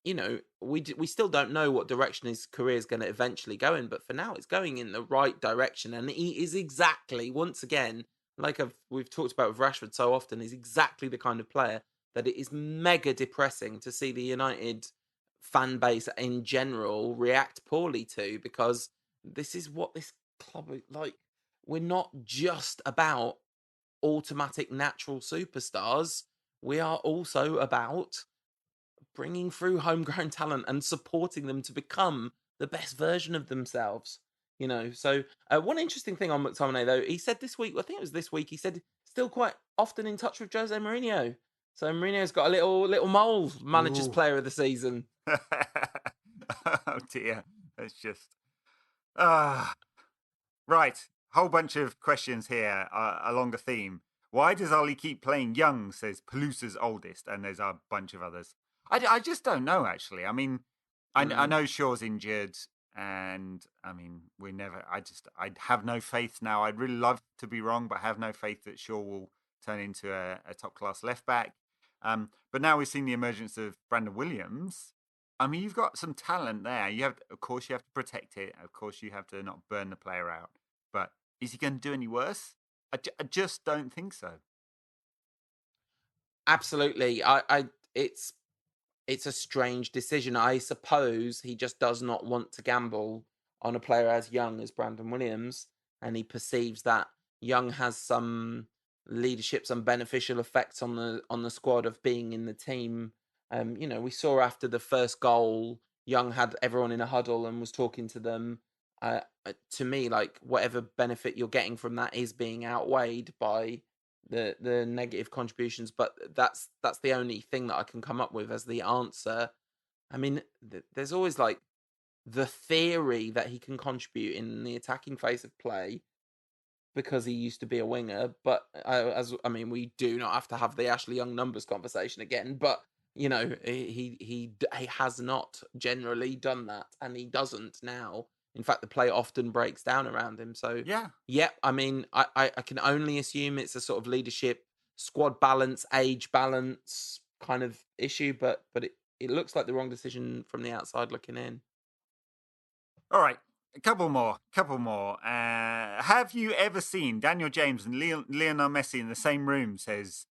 we still don't know what direction his career is going to eventually go in, but for now it's going in the right direction, and he is exactly, once again, like we've talked about with Rashford so often, is exactly the kind of player that it is mega depressing to see the United fan base in general react poorly to, because this is what this club like. We're not just about automatic natural superstars. We are also about bringing through homegrown talent and supporting them to become the best version of themselves. So one interesting thing on McTominay, though, he said this week, I think it was this week, he said still quite often in touch with Jose Mourinho. So Mourinho's got a little mole manager's player of the season. Oh dear, it's just right. Whole bunch of questions here along the theme. Why does Ollie keep playing young? Says Pelusa's oldest, and there's a bunch of others. I just don't know, actually. I mean, I know Shaw's injured, and I mean, I have no faith now. I'd really love to be wrong, but I have no faith that Shaw will turn into a top class left back. But now we've seen the emergence of Brandon Williams. I mean, you've got some talent there. Of course, you have to protect it. Of course, you have to not burn the player out. But is he going to do any worse? I just don't think so. Absolutely. It's a strange decision. I suppose he just does not want to gamble on a player as young as Brandon Williams, and he perceives that Young has some leadership, some beneficial effects on the squad of being in the team. We saw after the first goal, Young had everyone in a huddle and was talking to them. To me, like, whatever benefit you're getting from that is being outweighed by the negative contributions, but that's the only thing that I can come up with as the answer. I mean, there's always like the theory that he can contribute in the attacking phase of play because he used to be a winger, but we do not have to have the Ashley Young numbers conversation again, but he has not generally done that, and he doesn't now. In fact, the play often breaks down around him. So yeah. I mean, I can only assume it's a sort of leadership, squad balance, age balance kind of issue, but it looks like the wrong decision from the outside looking in. All right, a couple more. Have you ever seen Daniel James and Lionel Messi in the same room? Says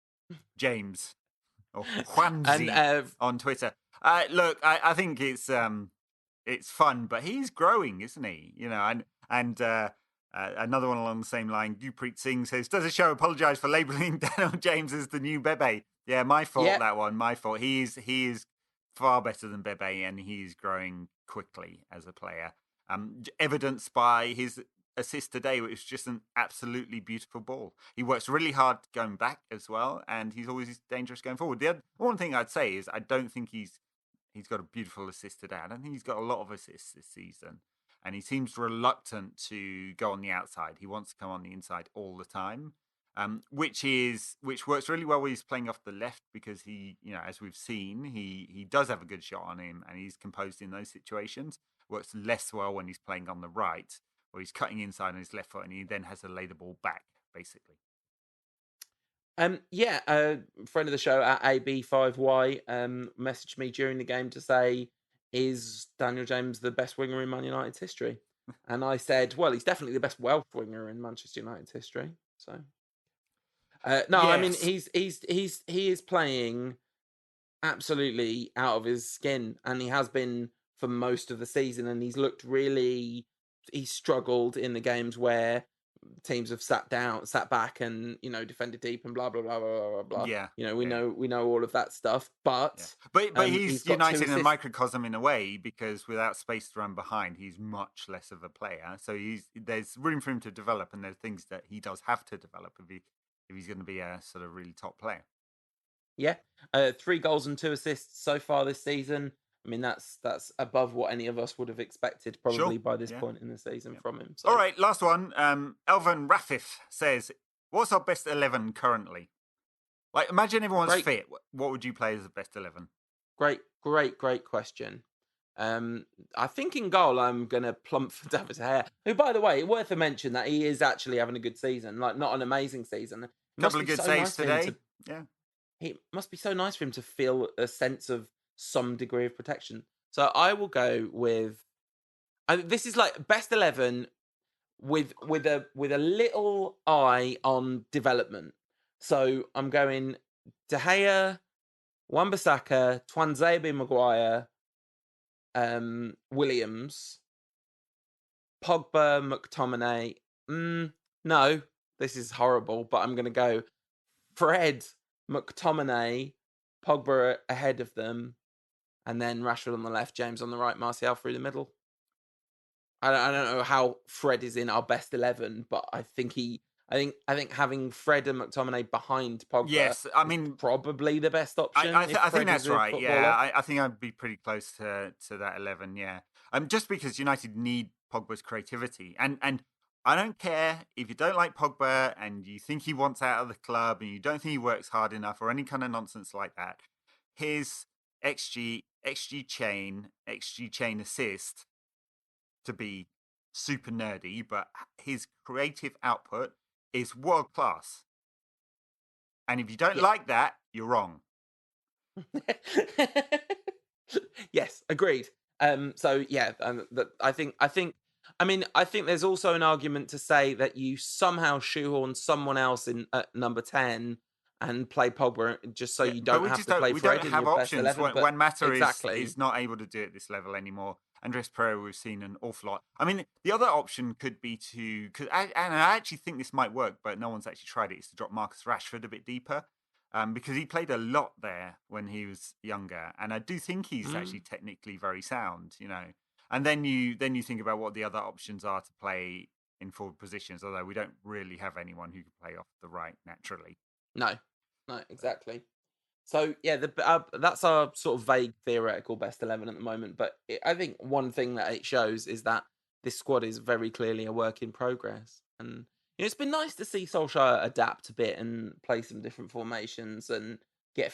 James or Juanzi on Twitter. Look, I think it's fun, but he's growing, isn't he? And another one along the same line, Gupreet Singh says, does the show apologise for labelling Daniel James as the new Bebe? Yeah, my fault, that one, my fault. He is far better than Bebe, and he's growing quickly as a player. Evidenced by his assist today, which was just an absolutely beautiful ball. He works really hard going back as well, and he's always dangerous going forward. The one thing I'd say is I don't think he's got a beautiful assist today. I don't think he's got a lot of assists this season. And he seems reluctant to go on the outside. He wants to come on the inside all the time, which works really well when he's playing off the left because he, as we've seen, he does have a good shot on him and he's composed in those situations. Works less well when he's playing on the right, where he's cutting inside on his left foot and he then has to lay the ball back, basically. A friend of the show at AB5Y messaged me during the game to say, is Daniel James the best winger in Man United's history? And I said, well, he's definitely the best Welsh winger in Manchester United's history. So, yes. I mean, he is playing absolutely out of his skin, and he has been for most of the season, and he's struggled in the games where teams have sat back and defended deep and blah blah blah blah blah blah. Yeah, we know all of that stuff, but he's United in a microcosm in a way, because without space to run behind, he's much less of a player. So there's room for him to develop, and there's things that he does have to develop if he's going to be a sort of really top player. Yeah, 3 goals and 2 assists so far this season. I mean, that's above what any of us would have expected probably by this point in the season from him. So. All right, last one. Elvan Rafif says, what's our best 11 currently? Like, imagine everyone's fit. What would you play as the best 11? Great question. I think in goal, I'm going to plump for David De Gea, who, by the way, worth a mention that he is actually having a good season, like not an amazing season. Couple of good saves today. It must be so nice for him to feel a sense of some degree of protection. So I will go with. This is like best 11 with a little eye on development. So I'm going De Gea, Wan-Bissaka, Tuanzebe Maguire, Williams, Pogba, McTominay. No, this is horrible, but I'm going to go Fred, McTominay, Pogba ahead of them, and then Rashford on the left, James on the right, Martial through the middle. I don't know how Fred is in our best 11, but I think I think having Fred and McTominay behind Pogba Yes, I is mean, probably the best option if I think Fred is that's a right. Yeah, footballer. I think I'd be pretty close to that 11. Yeah, just because United need Pogba's creativity, and I don't care if you don't like Pogba and you think he wants out of the club and you don't think he works hard enough or any kind of nonsense like that. His XG chain assist, to be super nerdy, but his creative output is world class. And if you don't Yeah. like that, you're wrong. Yes, agreed. So yeah, I think I think there's also an argument to say that you somehow shoehorn someone else in at number 10 and play Pogba just so Yeah, you but don't have to play we don't Fred in have your best options 11. But when Mata exactly, is not able to do it at this level anymore. Andres Pereira, we've seen an awful lot. I mean, the other option could be and I actually think this might work, but no one's actually tried it. Is to drop Marcus Rashford a bit deeper, because he played a lot there when he was younger, and I do think he's actually technically very sound. And then you think about what the other options are to play in forward positions. Although we don't really have anyone who can play off the right naturally. no, exactly. So yeah, that's our sort of vague theoretical best 11 at the moment. But I think one thing that it shows is that this squad is very clearly a work in progress, and it's been nice to see Solskjaer adapt a bit and play some different formations and get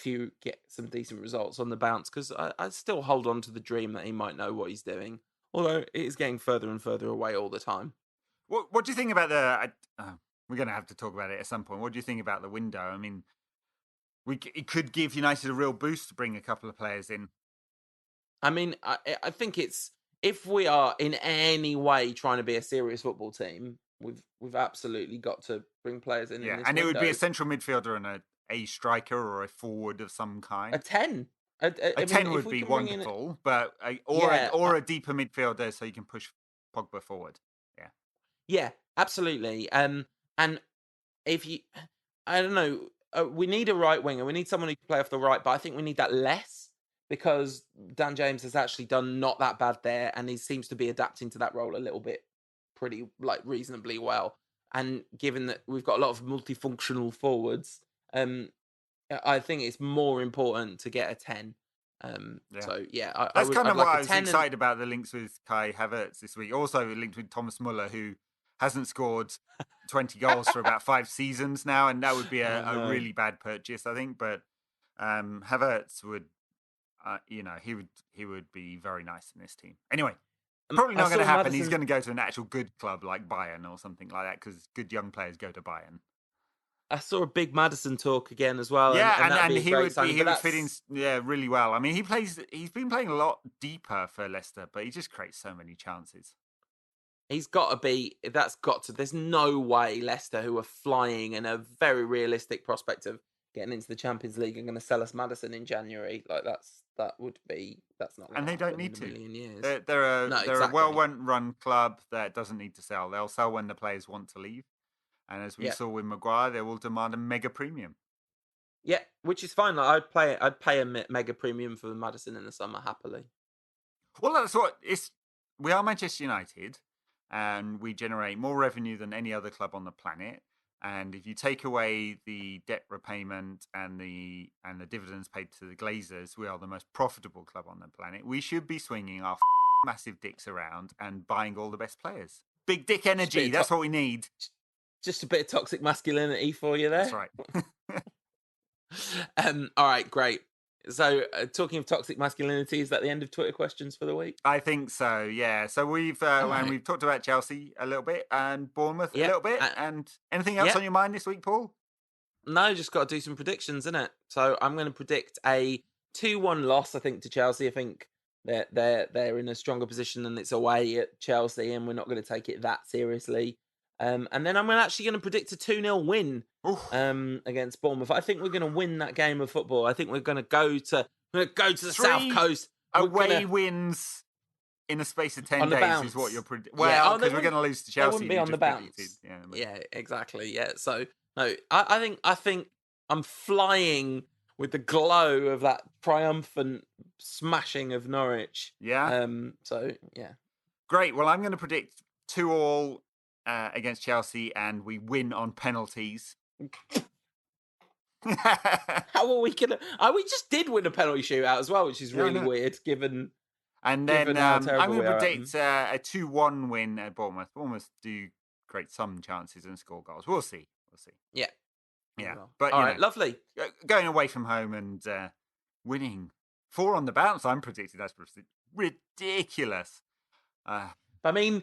some decent results on the bounce. Because I still hold on to the dream that he might know what he's doing, although it is getting further and further away all the time. What do you think about the? We're going to have to talk about it at some point. What do you think about the window? I mean, it could give United a real boost to bring a couple of players in. I mean, I think it's if we are in any way trying to be a serious football team, we've absolutely got to bring players in. Yeah, this and window. it would be a central midfielder and a striker or a forward of some kind. A 10. A 10 would be wonderful, but a deeper midfielder so you can push Pogba forward. Yeah. Yeah, absolutely. And if you, I don't know, we need a right winger. We need someone who can play off the right, but I think we need that less because Dan James has actually done not that bad there, and he seems to be adapting to that role a little bit, pretty reasonably well. And given that we've got a lot of multifunctional forwards, I think it's more important to get a 10. So yeah, that's kind of like why I was excited about the links with Kai Havertz this week. Also linked with Thomas Muller, who hasn't scored 20 goals for about 5 seasons now, and that would be a really bad purchase, I think. But Havertz would, he would be very nice in this team. Anyway, probably not going to happen. He's going to go to an actual good club like Bayern or something like that because good young players go to Bayern. I saw a big Madison talk again as well. Yeah, and he would fit in really well. I mean, he's been playing a lot deeper for Leicester, but he just creates so many chances. He's got to be. There's no way Leicester, who are flying and a very realistic prospect of getting into the Champions League, are going to sell us Madison in January. That's not. And they don't need to. In a million years. They're a well-run club that doesn't need to sell. They'll sell when the players want to leave. And as we saw with Maguire, they will demand a mega premium. Yeah, which is fine. I'd pay a mega premium for Madison in the summer happily. Well, that's what it's. We are Manchester United, and we generate more revenue than any other club on the planet. And if you take away the debt repayment and the dividends paid to the Glazers, we are the most profitable club on the planet. We should be swinging our massive dicks around and buying all the best players. Big dick energy. That's what we need. Just a bit of toxic masculinity for you there. That's right. All right, great. So, talking of toxic masculinity, is that the end of Twitter questions for the week? I think so. Yeah. So we've talked about Chelsea a little bit and Bournemouth a little bit. And anything else on your mind this week, Paul? No, just got to do some predictions, innit? So I'm going to predict a 2-1 loss. I think to Chelsea. I think they're in a stronger position than it's away at Chelsea, and we're not going to take it that seriously. And then I'm actually going to predict a 2-0 win against Bournemouth. I think we're going to win that game of football. I think we're going to go to the South Coast. Away wins in a space of 10 days is what you're predicting. Well, because we're going to lose to Chelsea. They wouldn't be on the bounce. Yeah, exactly. Yeah. So no, I think I'm flying with the glow of that triumphant smashing of Norwich. Yeah. So yeah. Great. Well, I'm going to predict 2-2 against Chelsea, and we win on penalties. How are we gonna? We just did win a penalty shootout as well, which is really weird given. And then how I'm terrible going we to are at predict a 2-1 win at Bournemouth. Bournemouth do create some chances and score goals. We'll see. Yeah. But all right, lovely. Going away from home and winning 4 on the bounce, I'm predicting that's ridiculous. I mean,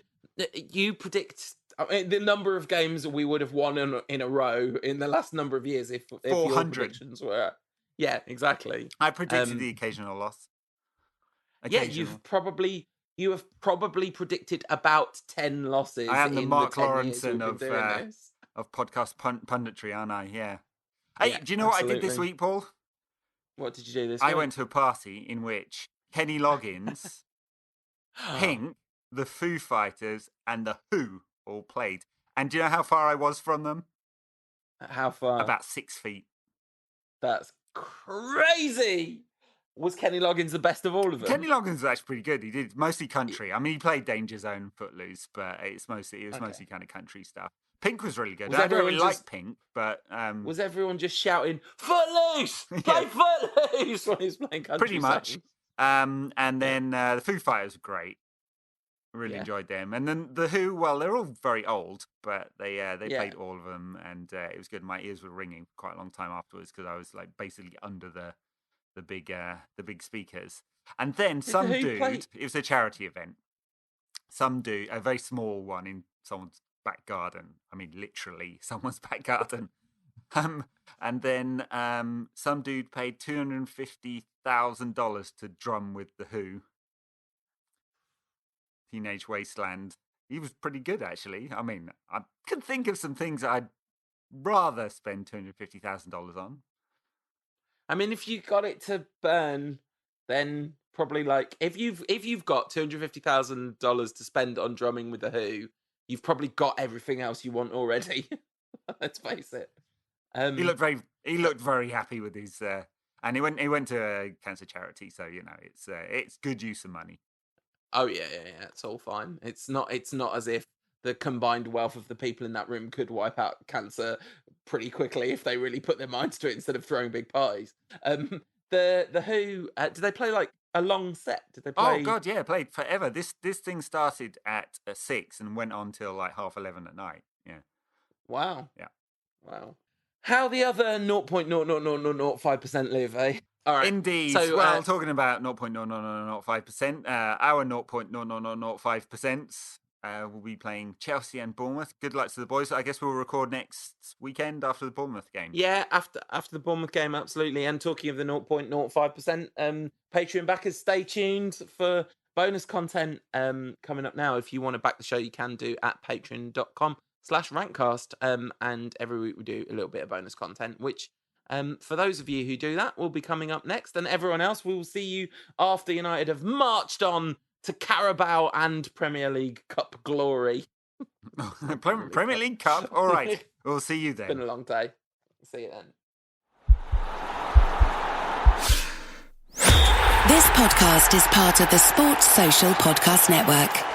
you predict the number of games we would have won in a row in the last number of years if your predictions were. Yeah, exactly. I predicted the occasional loss. Yeah, you have probably predicted about 10 losses. I am the Mark Lawrenson of podcast punditry, aren't I? Yeah. Hey, do you know what I did this week, Paul? What did you do this week? I went to a party in which Kenny Loggins, Pink, the Foo Fighters, and the Who all played. And do you know how far I was from them? How far? About 6 feet. That's crazy. Was Kenny Loggins the best of all of them? Kenny Loggins was actually pretty good. He did mostly country. I mean, he played Danger Zone, Footloose, but it was mostly kind of country stuff. Pink was really good. I don't really like Pink, but was everyone just shouting "Footloose, play Footloose" when he was playing country? Pretty much. And then the Foo Fighters were great. Really enjoyed them. And then the Who, well, they're all very old, but they played all of them, and it was good. My ears were ringing for quite a long time afterwards because I was like basically under the big speakers. And then some dude, it was a charity event. Some dude, a very small one in someone's back garden. I mean, literally someone's back garden. And then some dude paid $250,000 to drum with the Who. Teenage Wasteland. He was pretty good, actually. I mean, I could think of some things I'd rather spend $250,000 on. I mean, if you got it to burn, then probably like if you've got $250,000 to spend on drumming with the Who, you've probably got everything else you want already. Let's face it. He looked very happy with his, and he went to a cancer charity, so it's good use of money. Oh yeah, it's all fine. It's not as if the combined wealth of the people in that room could wipe out cancer pretty quickly if they really put their minds to it instead of throwing big parties. The Who, did they play like a long set? Did they play? Oh god, yeah, played forever. This thing started at 6 and went on till like 11:30 at night. Yeah. Wow. Yeah. Wow. How the other 0.00005% live, eh? All right. Indeed. So, talking about 0.00005%, our 0.00005%. We'll be playing Chelsea and Bournemouth. Good luck to the boys. I guess we'll record next weekend after the Bournemouth game. Yeah, after the Bournemouth game, absolutely. And talking of the 0.05%, Patreon backers, stay tuned for bonus content coming up now. If you want to back the show, you can do at patreon.com/rankcast. And every week we do a little bit of bonus content, which for those of you who do that will be coming up next. And everyone else, we will see you after United have marched on to Carabao and Premier League Cup glory. Premier League Cup? All right. We'll see you then. It's been a long day. See you then. This podcast is part of the Sports Social Podcast Network.